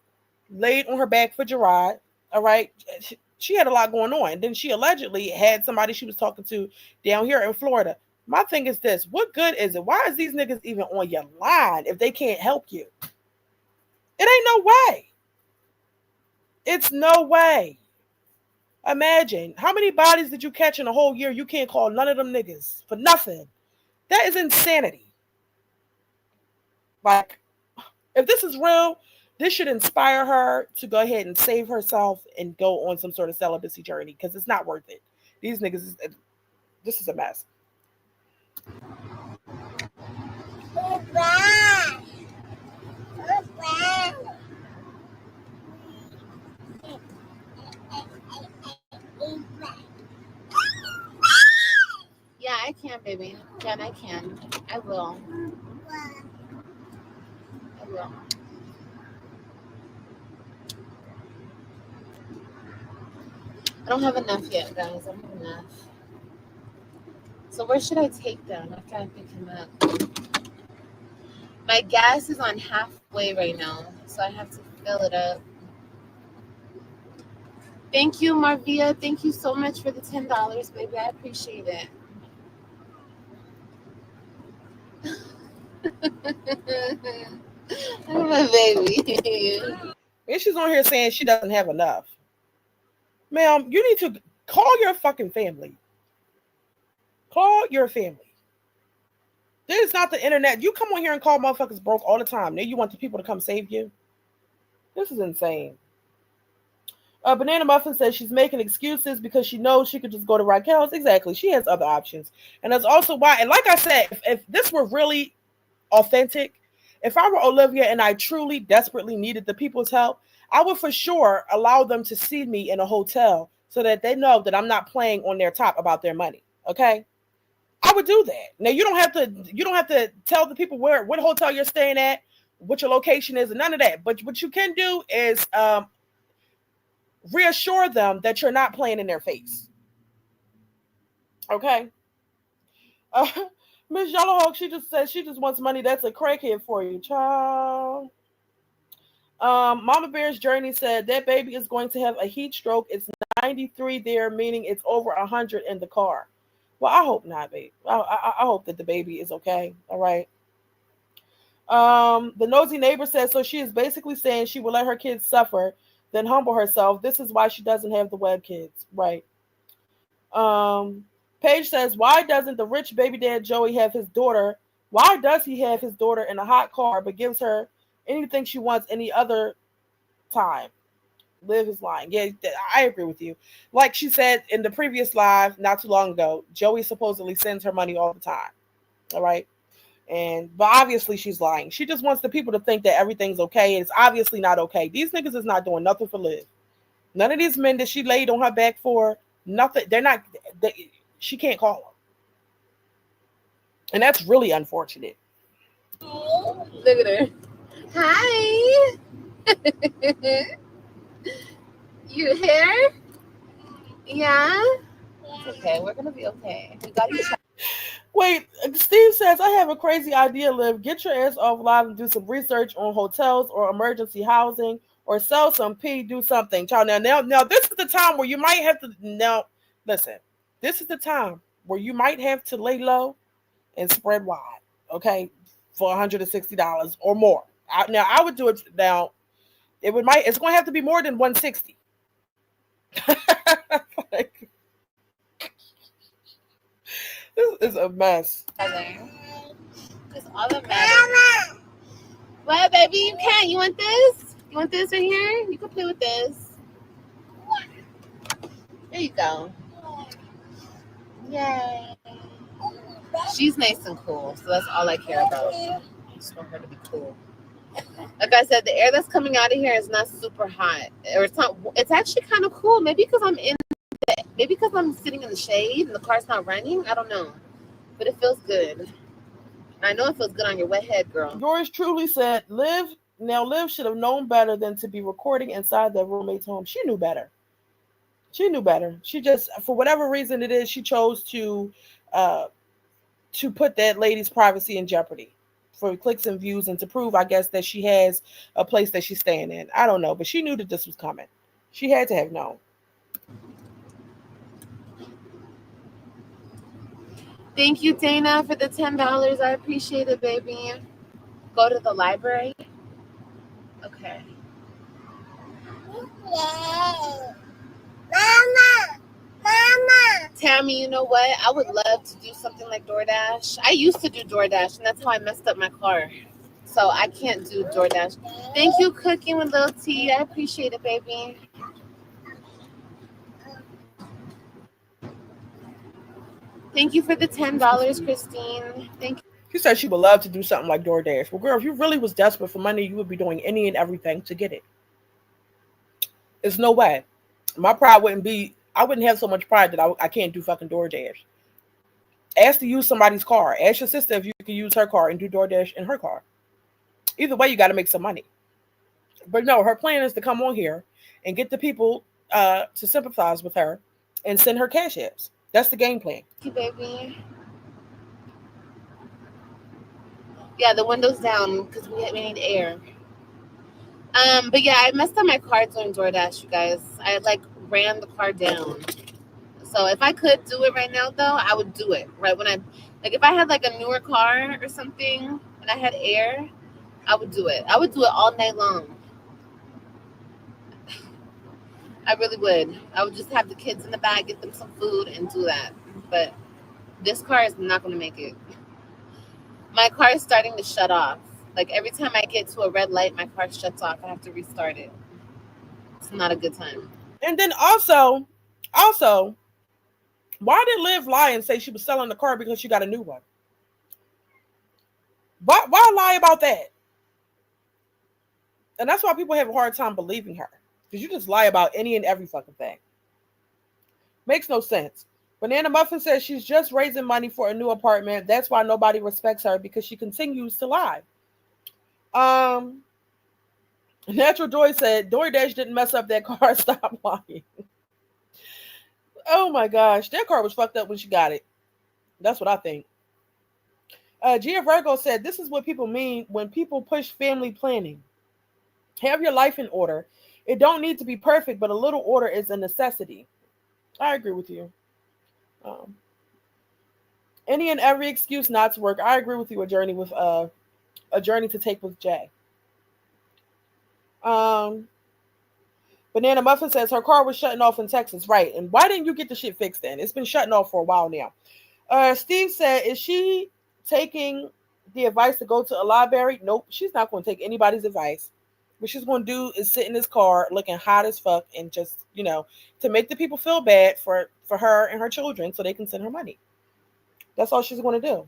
laid on her back for Gerard. All right. She had a lot going on. Then she allegedly had somebody she was talking to down here in Florida. My thing is this: what good is it? Why is these niggas even on your line if they can't help you? It ain't no way. It's no way. Imagine how many bodies did you catch in a whole year? You can't call none of them niggas for nothing. That is insanity. Like, if this is real, this should inspire her to go ahead and save herself and go on some sort of celibacy journey because it's not worth it. These niggas, this is a mess. Yeah, I can, baby. Can I can. I will. I will. I don't have enough yet, guys. I don't have enough. So where should I take them after I pick him up? My gas is on halfway right now, so I have to fill it up. Thank you, Marvia. Thank you so much for the $10, baby. I appreciate it. I'm a baby. And she's on here saying she doesn't have enough. Ma'am, you need to call your fucking family. Call your family. This is not the internet. You come on here and call motherfuckers broke all the time. Now you want the people to come save you? This is insane. Banana Muffin says she's making excuses because she knows she could just go to Raquel's. Exactly. She has other options. And that's also why, and like I said, if this were really authentic, if I were Olivia and I truly desperately needed the people's help, I would for sure allow them to see me in a hotel so that they know that I'm not playing on their top about their money. Okay? I would do that. Now you don't have to tell the people what hotel you're staying at, what your location is, and none of that. But what you can do is reassure them that you're not playing in their face. Okay? Uh, Miss Yellowhawk, she just says she just wants money. That's a crackhead for you, child. Mama Bear's Journey said that baby is going to have a heat stroke. It's 93 there, meaning it's over 100 in the car. Well, I hope not, babe. I hope that the baby is okay. All right. The nosy neighbor says so. She is basically saying she will let her kids suffer, then humble herself. This is why she doesn't have the web kids, right? Paige says, why doesn't the rich baby dad Joey have his daughter? Why does he have his daughter in a hot car, but gives her anything she wants any other time? Liv is lying. Yeah, I agree with you. Like she said in the previous live not too long ago, Joey supposedly sends her money all the time. All right. But obviously she's lying. She just wants the people to think that everything's okay. And it's obviously not okay. These niggas is not doing nothing for Liv. None of these men that she laid on her back for, nothing. They're not, she can't call them. And that's really unfortunate. Look at her. Hi. You here? Yeah? It's okay. We're going to be okay. We got you. Wait, Steve says, I have a crazy idea, Liv. Get your ass off live and do some research on hotels or emergency housing or sell some pee, do something. Child, now, this is the time where you might have to, now, listen, this is the time where you might have to lay low and spread wide, okay, for $160 or more. Now, I would do it now. It's going to have to be more than 160. Like, this is a mess. It's all that matters. What, baby? You can. You want this? You want this right here? You can play with this. There you go. Yay. She's nice and cool, so that's all I care about. I just want her to be cool. Like I said, the air that's coming out of here is not super hot, or it's not. It's actually kind of cool. Maybe because I'm sitting in the shade and the car's not running. I don't know, but it feels good. I know it feels good on your wet head, girl. Yours truly said, Liv should have known better than to be recording inside their roommate's home. She knew better. She just, for whatever reason it is, she chose to put that lady's privacy in jeopardy for clicks and views and to prove, I guess, that she has a place that she's staying in. I don't know, but she knew that this was coming. She had to have known. Thank you, Dana, for the $10. I appreciate it, baby. Go to the library. Okay. Mama. Tammy, you know what? I would love to do something like DoorDash. I used to do DoorDash, and that's how I messed up my car. So I can't do DoorDash. Thank you, Cooking with Lil T. I appreciate it, baby. Thank you for the $10, Christine. Thank you. She said she would love to do something like DoorDash. Well, girl, if you really was desperate for money, you would be doing any and everything to get it. There's no way. My pride wouldn't be, I wouldn't have so much pride that I can't do fucking DoorDash. Ask to use somebody's car. Ask your sister if you can use her car and do DoorDash in her car. Either way, you got to make some money. But no, her plan is to come on here and get the people to sympathize with her and send her cash apps. That's the game plan. Thank you, baby. Yeah, the window's down because we need air. But yeah, I messed up my car doing DoorDash, you guys. I ran the car down. So if I could do it right now, though, I would do it. Right when if I had a newer car or something and I had air, I would do it. I would do it all night long. I really would. I would just have the kids in the back, get them some food, and do that. But this car is not going to make it. My car is starting to shut off. Every time I get to a red light, my car shuts off. I have to restart it. It's not a good time. And then also, why did Liv lie and say she was selling the car because she got a new one? Why lie about that? And that's why people have a hard time believing her. Because you just lie about any and every fucking thing. Makes no sense. Banana Muffin says she's just raising money for a new apartment. That's why nobody respects her, because she continues to lie. Natural Joy said DoorDash didn't mess up that car. Stop lying. Oh my gosh. That car was fucked up when she got it. That's what I think. Gia Virgo said this is what people mean when people push family planning. Have your life in order. It don't need to be perfect, but a little order is a necessity. I agree with you. Um, any and every excuse not to work. I agree with you. A journey to take with Jay. Um, Banana Muffin says her car was shutting off in Texas, right? And why didn't you get the shit fixed then? It's been shutting off for a while now. Steve said, is she taking the advice to go to a library? Nope, she's not going to take anybody's advice. What she's going to do is sit in this car looking hot as fuck and just, to make the people feel bad for her and her children so they can send her money. That's all she's going to do.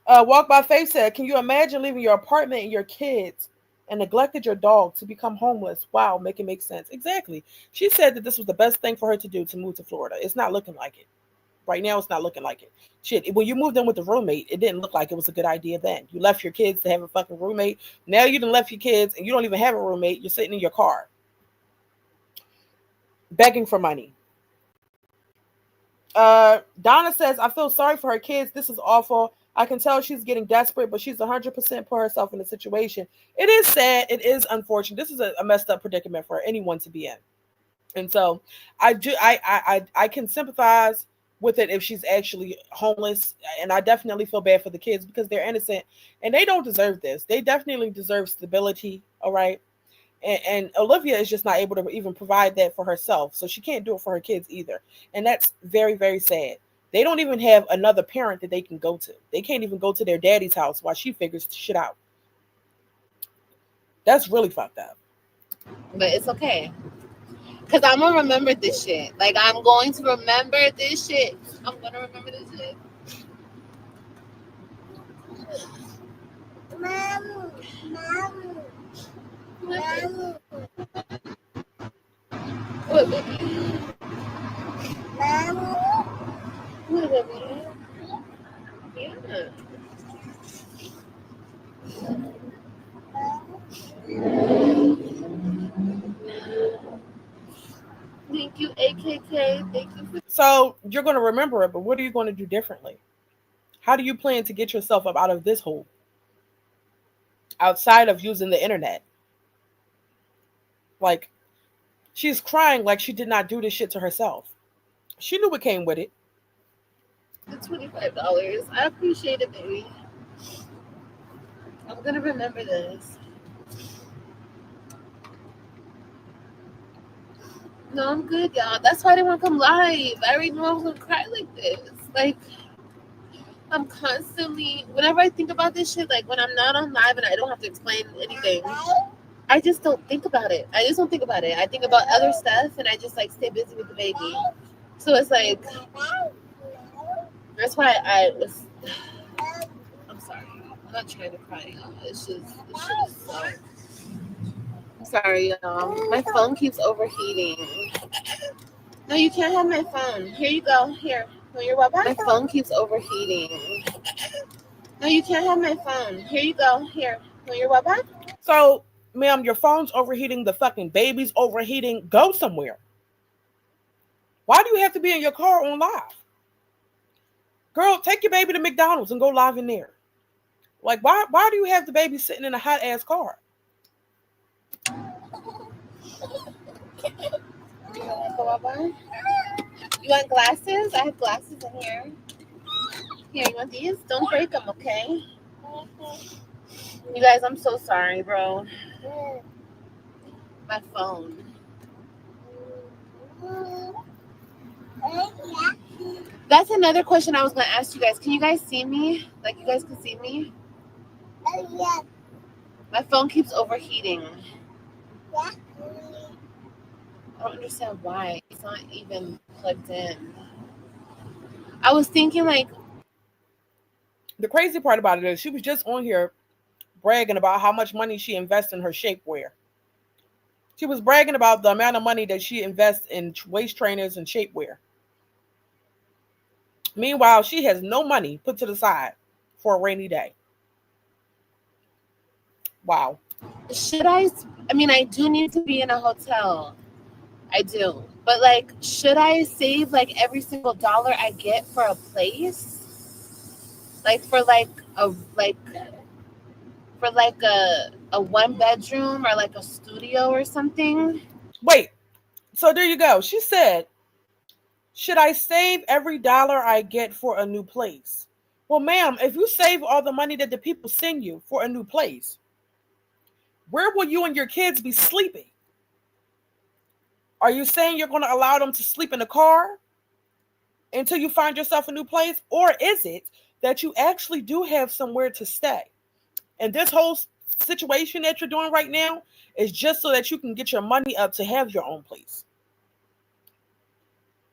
Walk by Faith said, can you imagine leaving your apartment and your kids and neglected your dog to become homeless? Wow, make it make sense. Exactly. She said that this was the best thing for her to do to move to Florida. It's not looking like it. Right now, it's not looking like it. Shit, when you moved in with the roommate, it didn't look like it was a good idea then. You left your kids to have a fucking roommate. Now you done left your kids and you don't even have a roommate. You're sitting in your car begging for money. Donna says, I feel sorry for her kids. This is awful. I can tell she's getting desperate, but she's 100% put herself in the situation. It is sad. It is unfortunate. This is a messed up predicament for anyone to be in. And so I can sympathize with it if she's actually homeless. And I definitely feel bad for the kids because they're innocent and they don't deserve this. They definitely deserve stability. All right. And Olivia is just not able to even provide that for herself. So she can't do it for her kids either. And that's very, very sad. They don't even have another parent that they can go to. They can't even go to their daddy's house while she figures shit out. That's really fucked up. But it's okay. Because I'm going to remember this shit. Like, I'm going to remember this shit. I'm going to remember this shit. Mom. What, baby? What, baby? Yeah. Thank you, AKK. Thank you. So you're going to remember it, but what are you going to do differently? How do you plan to get yourself up out of this hole? Outside of using the internet. Like, she's crying like she did not do this shit to herself. She knew what came with it. The $25. I appreciate it, baby. I'm going to remember this. No, I'm good, y'all. That's why I didn't want to come live. I already knew I was going to cry like this. Like, I'm constantly, whenever I think about this shit, like when I'm not on live and I don't have to explain anything, I just don't think about it. I just don't think about it. I think about other stuff and I just like stay busy with the baby. So it's like, that's why I'm sorry. I'm not trying to cry, y'all. It's just, this shit is so. I'm sorry, y'all. My phone keeps overheating. No, you can't have my phone. Here you go. Here. No, you're welcome. My phone keeps overheating. No, you can't have my phone. Here you go. Here. No, you're welcome. So, ma'am, your phone's overheating. The fucking baby's overheating. Go somewhere. Why do you have to be in your car on live? Girl, take your baby to McDonald's and go live in there. Like, why do you have the baby sitting in a hot ass car? You want glasses? I have glasses in here. Here, you want these? Don't break them, okay? You guys, I'm so sorry, bro. My phone. That's another question I was going to ask you guys. Can you guys see me? Like, you guys can see me? Yeah. My phone keeps overheating. Yeah. I don't understand why. It's not even plugged in. I was thinking, like... The crazy part about it is she was just on here bragging about how much money she invests in her shapewear. She was bragging about the amount of money that she invests in waist trainers and shapewear. Meanwhile, she has no money put to the side for a rainy day. Wow. Should I mean, I do need to be in a hotel. I do. But, like, should I save, like, every single dollar I get for a place? Like, for, like, a a 1 bedroom or like a studio or something. Wait, so there you go. She said, should I save every dollar I get for a new place? Well, ma'am, if you save all the money that the people send you for a new place, where will you and your kids be sleeping? Are you saying you're going to allow them to sleep in the car until you find yourself a new place? Or is it that you actually do have somewhere to stay? And this whole situation that you're doing right now is just so that you can get your money up to have your own place.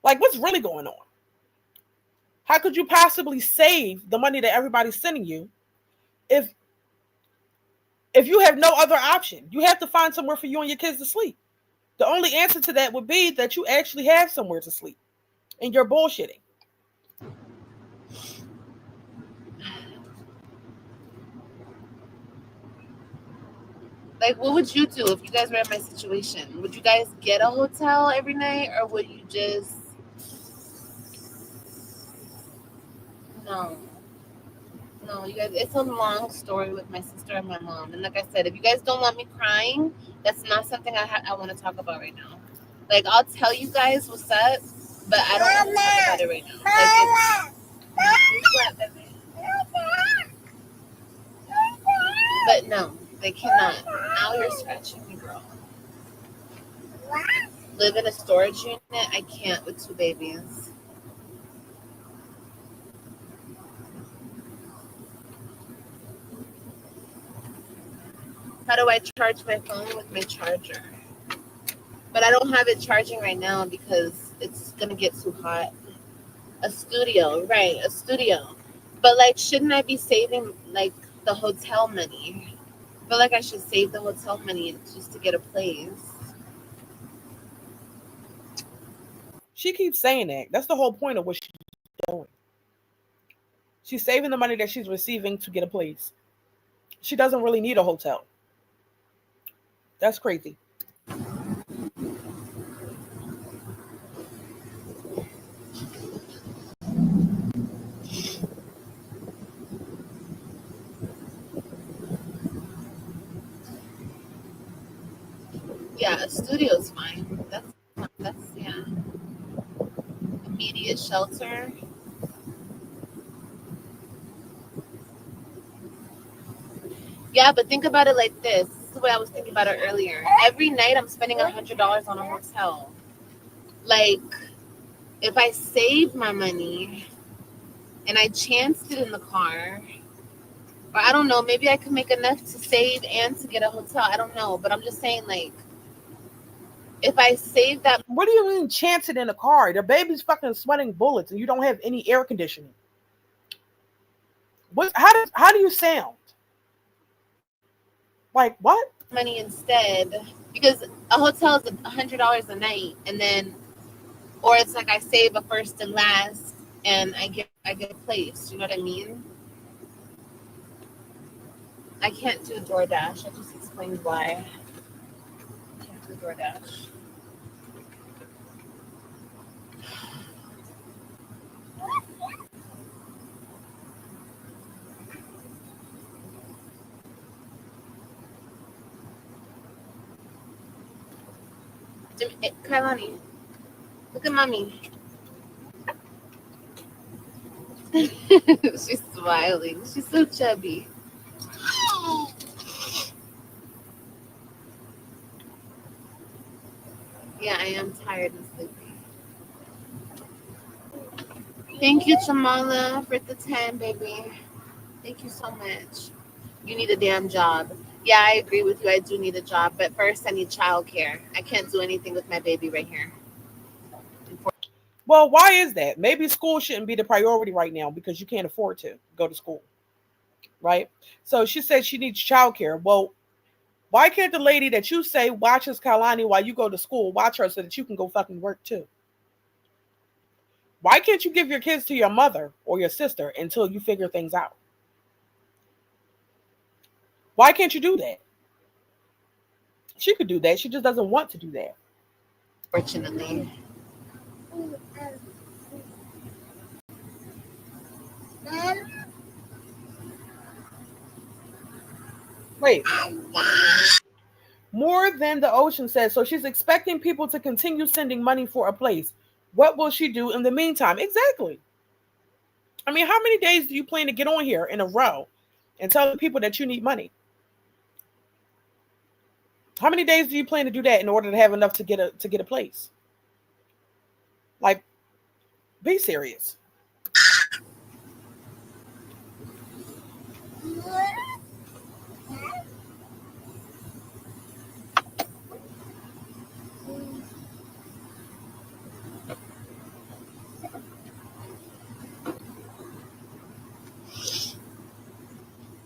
Like, what's really going on? How could you possibly save the money that everybody's sending you if you have no other option? You have to find somewhere for you and your kids to sleep. The only answer to that would be that you actually have somewhere to sleep and you're bullshitting. Like, what would you do if you guys were in my situation? Would you guys get a hotel every night, or would you just... No. No, you guys, it's a long story with my sister and my mom. And like I said, if you guys don't want me crying, that's not something I want to talk about right now. Like, I'll tell you guys what's up, but I don't want to talk about it right now. Like, but no, they cannot. Now you're scratching me, girl. Live in a storage unit? I can't with 2 babies. How do I charge my phone? With my charger? But I don't have it charging right now because it's going to get too hot. A studio, right, a studio. But, like, shouldn't I be saving, like, the hotel money? I feel like I should save the hotel money just to get a place. She keeps saying that. That's the whole point of what she's doing. She's saving the money that she's receiving to get a place. She doesn't really need a hotel. That's crazy. Yeah, a studio's fine. That's yeah. Immediate shelter. Yeah, but think about it like this. This is the way I was thinking about it earlier. Every night I'm spending $100 on a hotel. Like, if I save my money and I chanced it in the car, or I don't know, maybe I could make enough to save and to get a hotel. I don't know, but I'm just saying, like, if I save that... What do you mean chance it in a car? The baby's fucking sweating bullets and you don't have any air conditioning. How do you sound? Like, what? Money instead, because a hotel is $100 a night, and then, or it's like I save a first and last and I get a place. You know what I mean? I can't do DoorDash. I just explained why I can't do DoorDash. Kailani, look at mommy. She's smiling. She's so chubby. Yeah, I am tired and sleepy. Thank you, Chamala, for the 10, baby. Thank you so much. You need a damn job. Yeah, I agree with you. I do need a job, but first I need childcare. I can't do anything with my baby right here. Well, why is that? Maybe school shouldn't be the priority right now because you can't afford to go to school, right? So she said she needs childcare. Well, why can't the lady that you say watches Kalani while you go to school watch her so that you can go fucking work too? Why can't you give your kids to your mother or your sister until you figure things out? Why can't you do that? She could do that. She just doesn't want to do that. Fortunately. Wait, More than the ocean says. So she's expecting people to continue sending money for a place. What will she do in the meantime? Exactly. I mean, how many days do you plan to get on here in a row and tell people that you need money? How many days do you plan to do that in order to have enough to get a place? Like, be serious.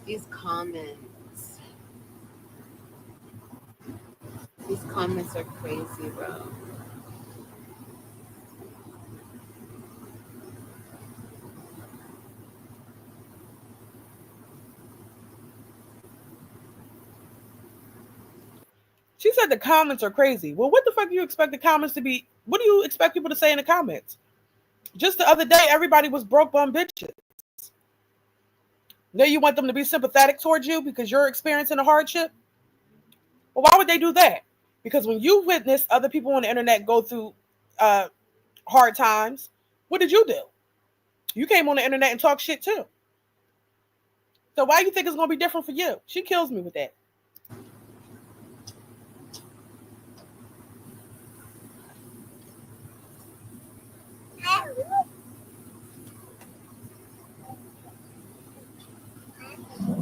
These comments. These comments are crazy, bro. She said the comments are crazy. Well, what the fuck do you expect the comments to be? What do you expect people to say in the comments? Just the other day, everybody was broke bum bitches. Now you want them to be sympathetic towards you because you're experiencing a hardship? Well, why would they do that? Because when you witness other people on the internet go through uh, hard times, what did you do? You came on the internet and talked shit too. So why do you think it's going to be different for you? She kills me with that.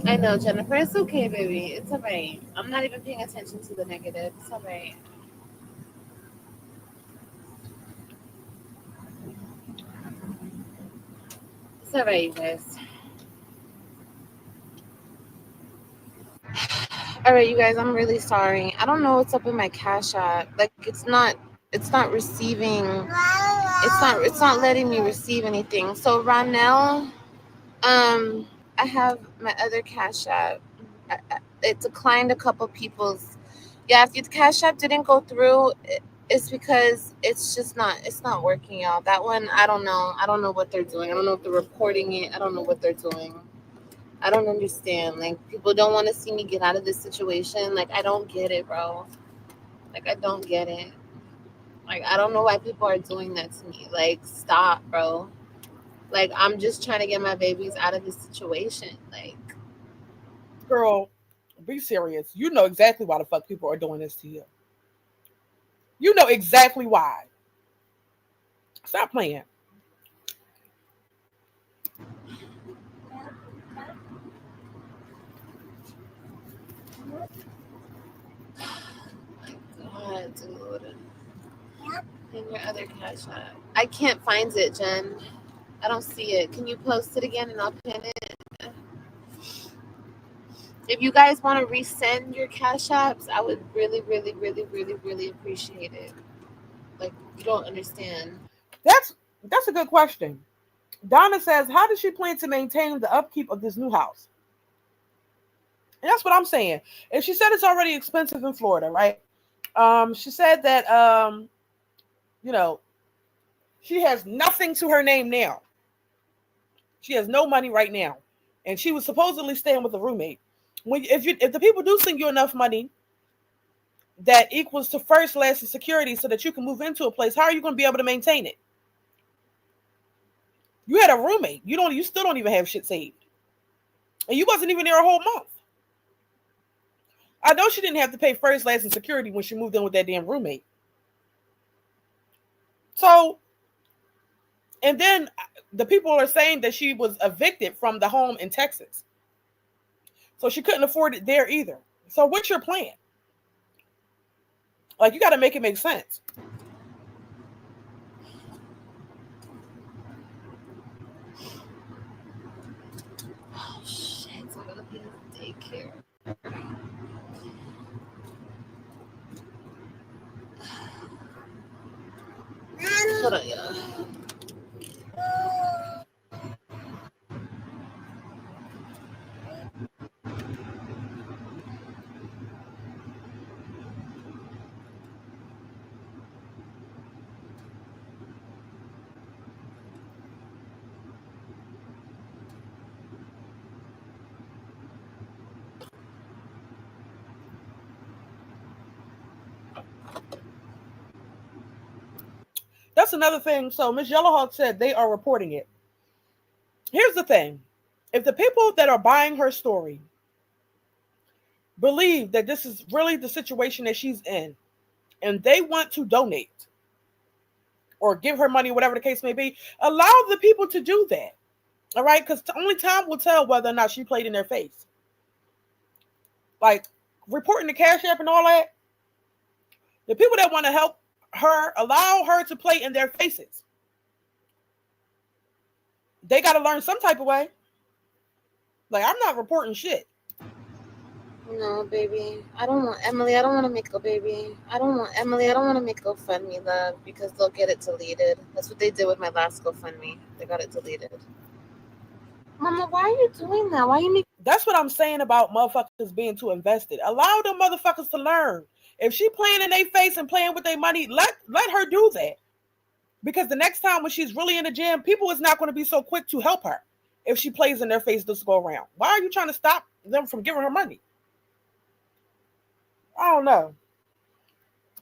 I know, Jennifer. It's okay, baby. It's alright. I'm not even paying attention to the negative. It's alright. It's alright, you guys. Alright, you guys. I'm really sorry. I don't know what's up with my Cash App. Like, it's not receiving. It's not letting me receive anything. So Ronell, I have my other Cash App. It declined a couple people's. Yeah, if your Cash App didn't go through, it's because it's not working, y'all. That one, I don't know. I don't know what they're doing. I don't know if they're reporting it. I don't know what they're doing. I don't understand. Like, people don't want to see me get out of this situation. Like, I don't get it, bro. Like, I don't get it. Like, I don't know why people are doing that to me. Like, stop, bro. Like, I'm just trying to get my babies out of this situation. Like, Girl, be serious. You know exactly why the fuck people are doing this to you. You know exactly why. Stop playing. God, dude. And your other Cash App. I can't find it, Jen. I don't see it. Can you post it again and I'll pin it? If you guys want to resend your Cash Apps, I would really, really, really, really, really appreciate it. Like, you don't understand. That's a good question. Donna says, how does she plan to maintain the upkeep of this new house? And that's what I'm saying. And she said it's already expensive in Florida, right? She said that you know, she has nothing to her name now. She has no money right now. And she was supposedly staying with a roommate. If the people do send you enough money that equals to first, last, and security so that you can move into a place, how are you going to be able to maintain it? You had a roommate. You still don't even have shit saved. And you wasn't even there a whole month. I know she didn't have to pay first, last, and security when she moved in with that damn roommate. So, and then the people are saying that she was evicted from the home in Texas. So she couldn't afford it there either. So what's your plan? Like, you got to make it make sense. Oh, shit. I'm going to be in daycare. Hold on, y'all. That's another thing. So Miss Yellowhawk said they are reporting it. Here's the thing. If the people that are buying her story believe that this is really the situation that she's in and they want to donate or give her money, whatever the case may be, allow the people to do that. All right? Because only time will tell whether or not she played in their face. Like reporting the Cash App and all that, the people that want to help her, allow her to play in their faces. They got to learn some type of way. Like, I'm not reporting shit. No, baby. I don't want Emily. I don't want to make a baby. I don't want Emily. I don't want to make GoFundMe, love, because they'll get it deleted. That's what they did with my last GoFundMe. They got it deleted. Mama, why are you doing that? Why are you making... That's what I'm saying about motherfuckers being too invested. Allow them motherfuckers to learn. If she playing in their face and playing with their money, let her do that. Because the next time when she's really in the gym, people is not going to be so quick to help her if she plays in their face this go around. Why are you trying to stop them from giving her money? I don't know.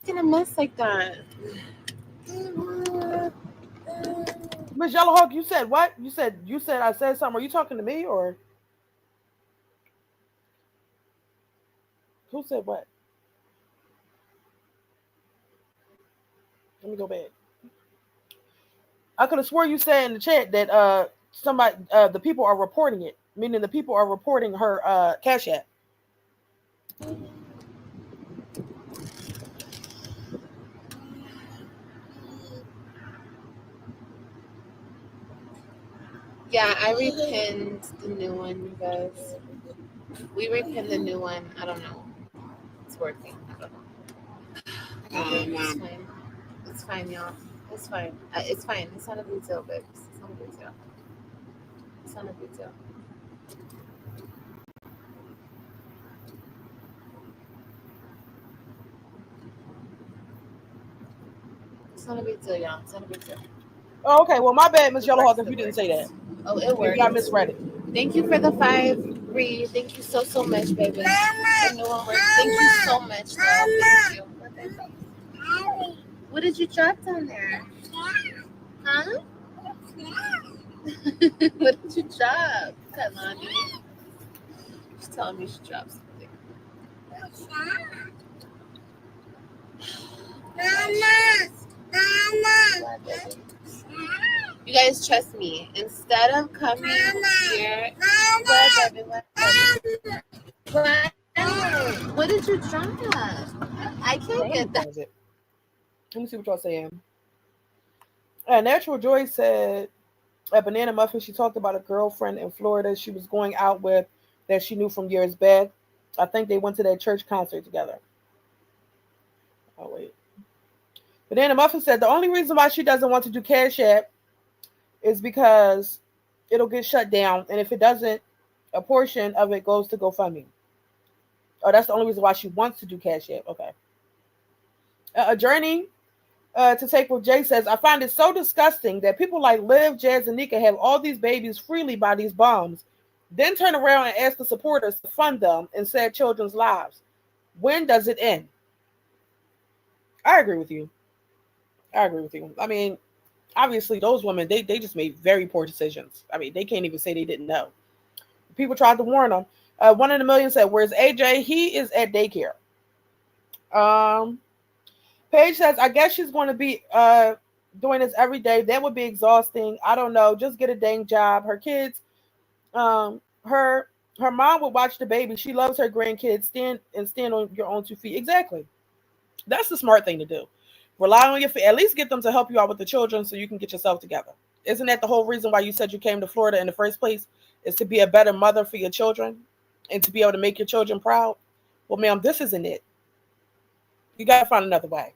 in a mess like that? Miss Yellowhawk, you said what? You said I said something. Are you talking to me or who said what? Let me go back. I could have swore you said in the chat that somebody the people are reporting it, meaning the people are reporting her Cash App. Yeah, I repinned the new one, you guys. We repinned the new one. I don't know. It's working. I don't know. It's fine. It's fine, y'all. It's fine. It's fine. It's not a big deal, babes. It's not a big deal. It's not a big deal. It's not a big deal, y'all. It's not a big deal. Oh, okay. Well, my bad, Miss Yellowhawk, if you didn't say that. Oh, it works. Maybe I misread it. Thank you for the 5 Bree. Thank you so much, baby. The new one works. Thank you so much, girl. Thank you. What did you drop down there? Huh? What did you drop, Kalani? She's telling me she dropped something. You guys trust me. Instead of coming here, what did you drop? I can't get that. Let me see what y'all saying. Natural Joy said at Banana Muffin, she talked about a girlfriend in Florida she was going out with that she knew from years back. I think they went to that church concert together. Oh, wait. Banana Muffin said the only reason why she doesn't want to do Cash App is because it'll get shut down. And if it doesn't, a portion of it goes to GoFundMe. Oh, that's the only reason why she wants to do Cash App. Okay. A journey to take with Jay says, I find it so disgusting that people like Liv, Jazz, and Nika have all these babies freely by these bums, then turn around and ask the supporters to fund them and save children's lives. When does it end? I agree with you. I mean, obviously, those women, they just made very poor decisions. I mean, they can't even say they didn't know. People tried to warn them. One in a million said, where's AJ? He is at daycare. Paige says, I guess she's going to be doing this every day. That would be exhausting. I don't know. Just get a dang job. Her kids, her mom would watch the baby. She loves her grandkids. Stand on your own 2 feet. Exactly. That's the smart thing to do. Rely on at least get them to help you out with the children so you can get yourself together. Isn't that the whole reason why you said you came to Florida in the first place? Is to be a better mother for your children and to be able to make your children proud? Well, ma'am, this isn't it. You got to find another way.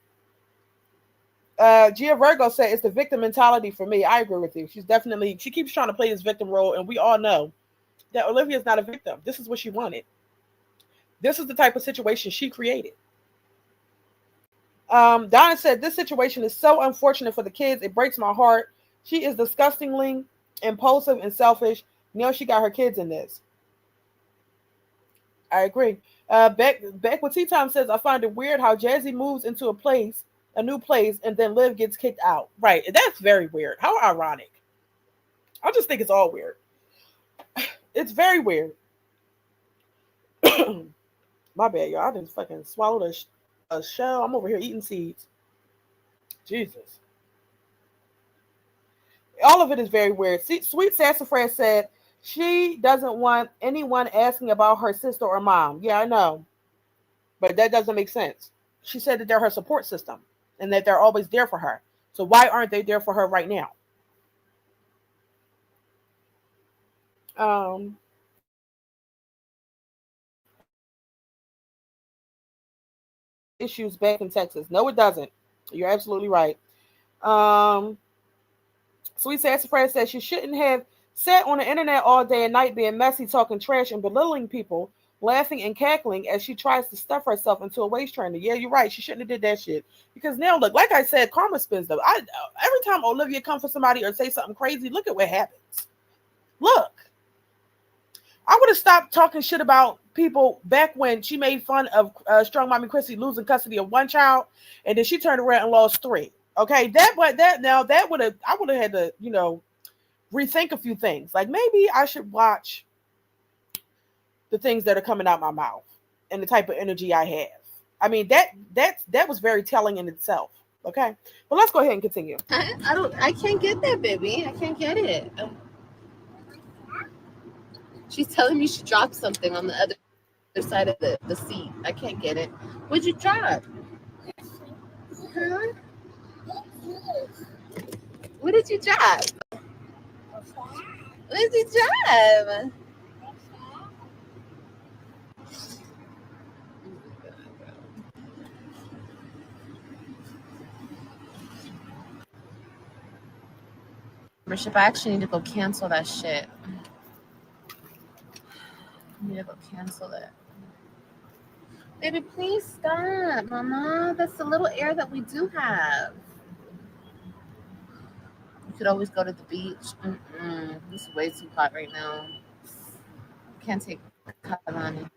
Gia Virgo said it's the victim mentality for me. I agree with you. She keeps trying to play this victim role, and we all know that Olivia is not a victim. This is what she wanted. This is the type of situation she created. Donna said, this situation is so unfortunate for the kids. It breaks my heart. She is disgustingly impulsive and selfish. She got her kids in this. I agree. Beck with Tea Time says, I find it weird how Jazzy moves into a place a new place, and then Liv gets kicked out. Right. That's very weird. How ironic. I just think it's all weird. It's very weird. My bad, y'all. I just fucking swallowed a shell. I'm over here eating seeds. Jesus. All of it is very weird. Sweet Sassafras said she doesn't want anyone asking about her sister or mom. Yeah, I know. But that doesn't make sense. She said that they're her support system and that they're always there for her. So why aren't they there for her right now? Um, Issues back in Texas. No, it doesn't. You're absolutely right. Um, Sweet Sassafras says she shouldn't have sat on the internet all day and night being messy, talking trash, and belittling people, laughing and cackling as she tries to stuff herself into a waist trainer. Yeah, you're right. She shouldn't have did that shit. Because now, look, like I said, karma spins though. Every time Olivia comes for somebody or say something crazy, look at what happens. Look, I would have stopped talking shit about people back when she made fun of Strong Mommy Chrissy losing custody of one child, and then she turned around and lost three. Okay, that would have I would have had to rethink a few things. Like maybe I should watch the things that are coming out my mouth and the type of energy I have. I mean that was very telling in itself. Okay, but let's go ahead and continue. I can't get that, baby. I can't get it. She's telling me she dropped something on the other side of the seat. I can't get it. What'd you drop? Huh? What did you drop? What did you drop? Membership. I actually need to go cancel that shit. I need to go cancel it. Baby, please stop, Mama. That's the little air that we do have. You could always go to the beach. It's way too hot right now. Can't take Kalani.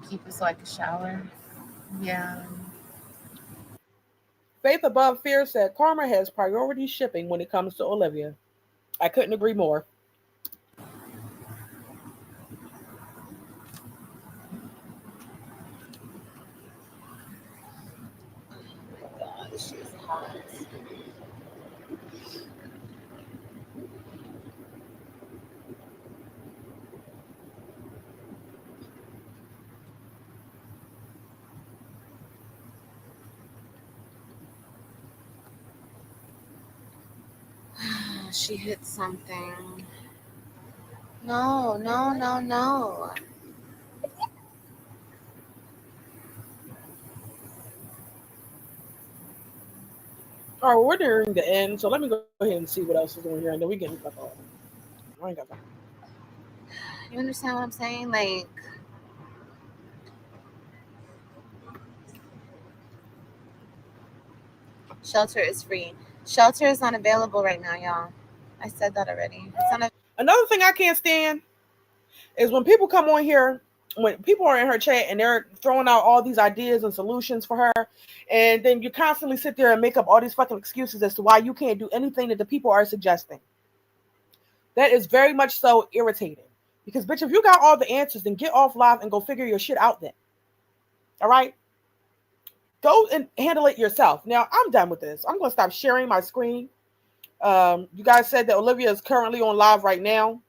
Keep it so I can shower. Yeah. Faith Above Fear said karma has priority shipping when it comes to Olivia. I couldn't agree more. God, this shit is hot. She hit something. No, no, no, no. All right, we're nearing the end, so let me go ahead and see what else is on here, and then we get the fuck off. I ain't got time. You understand what I'm saying? Like, shelter is free. Shelter is not available right now, y'all. I said that already. It's not. Another thing I can't stand is when people come on here, when people are in her chat and they're throwing out all these ideas and solutions for her, and then you constantly sit there and make up all these fucking excuses as to why you can't do anything that the people are suggesting. That is very much so irritating. Because, bitch, if you got all the answers, then get off live and go figure your shit out then. All right? Go and handle it yourself. Now, I'm done with this. I'm going to stop sharing my screen. You guys said that Olivia is currently on live right now.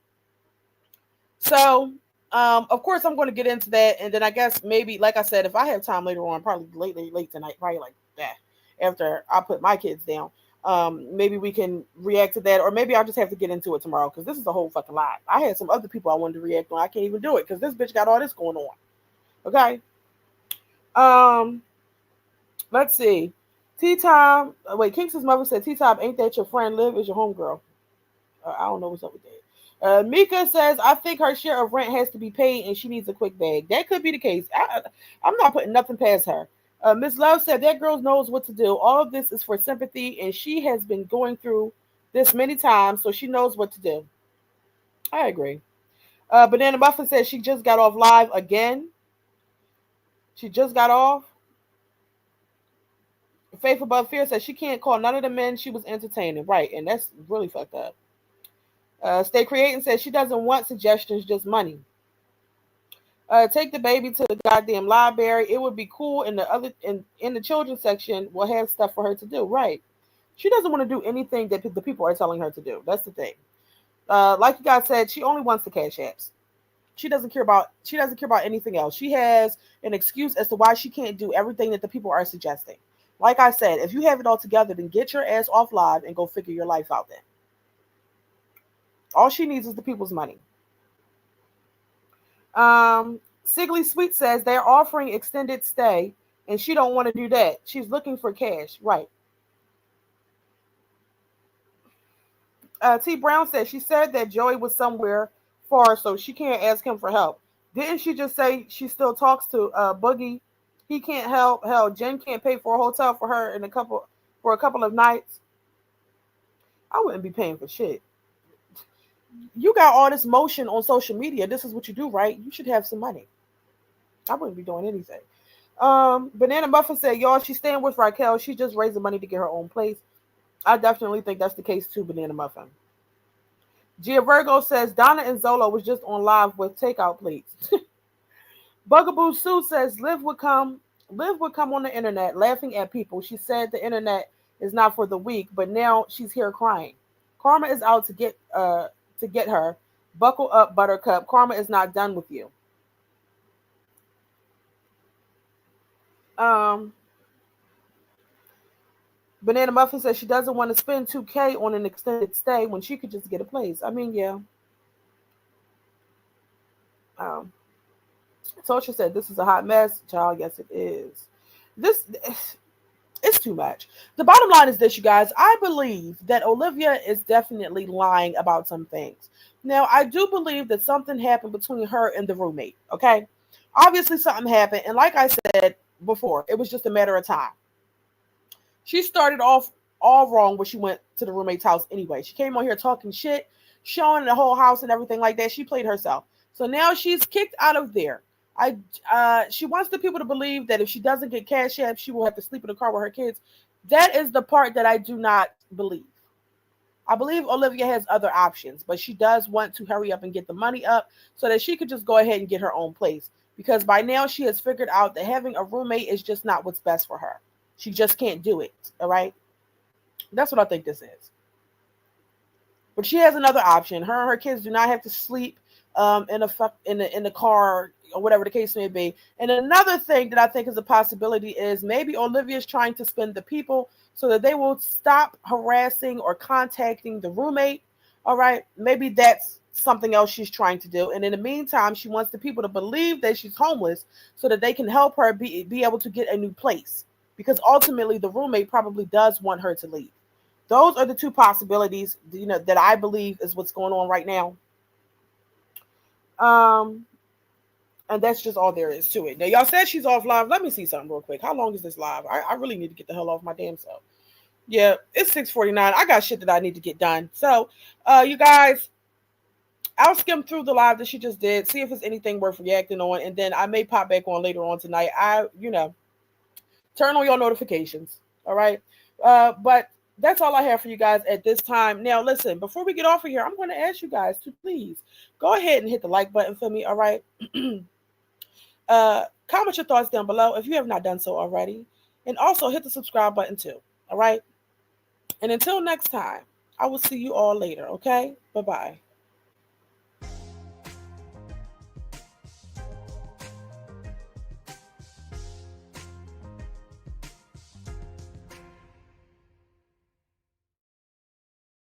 So, of course, I'm going to get into that. And then I guess maybe, like I said, if I have time later on, probably late tonight, probably like that, after I put my kids down, maybe we can react to that. Or maybe I'll just have to get into it tomorrow because this is a whole fucking lot. I had some other people I wanted to react on. I can't even do it because this bitch got all this going on. Okay? Let's see. T-Time. Wait, Kingston's mother said, T-Time, ain't that your friend? Liv is your homegirl. I don't know what's up with that. Mika says, I think her share of rent has to be paid and she needs a quick bag. That could be the case. I'm not putting nothing past her. Miss Love said, that girl knows what to do. All of this is for sympathy, and she has been going through this many times, so she knows what to do. I agree. Banana Muffin says she just got off live again. She just got off. Faith Above Fear says she can't call none of the men she was entertaining. Right, and that's really fucked up. Stay Creating says she doesn't want suggestions, just money. Take the baby to the goddamn library. It would be cool in the children's section. We'll have stuff for her to do. Right. She doesn't want to do anything that the people are telling her to do. That's the thing. Like you guys said, she only wants the cash apps. She doesn't care about anything else. She has an excuse as to why she can't do everything that the people are suggesting. Like I said, if you have it all together, then get your ass off live and go figure your life out then. All she needs is the people's money. Sigley Sweet says they're offering extended stay and she don't want to do that. She's looking for cash. Right. T. Brown says she said that Joey was somewhere far, so she can't ask him for help. Didn't she just say she still talks to Boogie? He can't help. Hell, Jen can't pay for a hotel for her for a couple of nights. I wouldn't be paying for shit. You got all this motion on social media. This is what you do, right? You should have some money. I wouldn't be doing anything. Banana Muffin said, y'all, she's staying with Raquel. She's just raising money to get her own place. I definitely think that's the case too, Banana Muffin. Gia Virgo says Donna and Zola was just on live with takeout plates. Bugaboo Sue says Liv would come on the internet laughing at people. She said the internet is not for the weak, but now she's here crying. Karma is out to get her. Buckle up, Buttercup. Karma is not done with you. Banana Muffin says she doesn't want to spend $2,000 on an extended stay when she could just get a place. I mean, yeah. Tosha said this is a hot mess. Child, yes, it is. It's too much. The bottom line is this, you guys. I believe that Olivia is definitely lying about some things. Now, I do believe that something happened between her and the roommate, okay? Obviously, something happened. And like I said before, it was just a matter of time. She started off all wrong when she went to the roommate's house anyway. She came on here talking shit, showing the whole house and everything like that. She played herself. So now she's kicked out of there. She wants the people to believe that if she doesn't get Cash App, she will have to sleep in the car with her kids. That is the part that I do not believe. I believe Olivia has other options, but she does want to hurry up and get the money up so that she could just go ahead and get her own place. Because by now she has figured out that having a roommate is just not what's best for her. She just can't do it. All right. That's what I think this is. But she has another option. Her and her kids do not have to sleep in the car or whatever the case may be. And another thing that I think is a possibility is maybe Olivia is trying to spin the people so that they will stop harassing or contacting the roommate. All right. Maybe that's something else she's trying to do. And in the meantime, she wants the people to believe that she's homeless so that they can help her be able to get a new place. Because ultimately, the roommate probably does want her to leave. Those are the two possibilities, that I believe is what's going on right now. And that's just all there is to it. Now, y'all said she's off live. Let me see something real quick. How long is this live? I really need to get the hell off my damn self. Yeah, it's 6:49. I got shit that I need to get done. So, you guys, I'll skim through the live that she just did, see if it's anything worth reacting on, and then I may pop back on later on tonight. Turn on your notifications. All right. But that's all I have for you guys at this time. Now, listen, before we get off of here, I'm going to ask you guys to please go ahead and hit the like button for me. All right. Comment your thoughts down below if you have not done so already. And also hit the subscribe button too. All right. And until next time, I will see you all later. Okay. Bye-bye.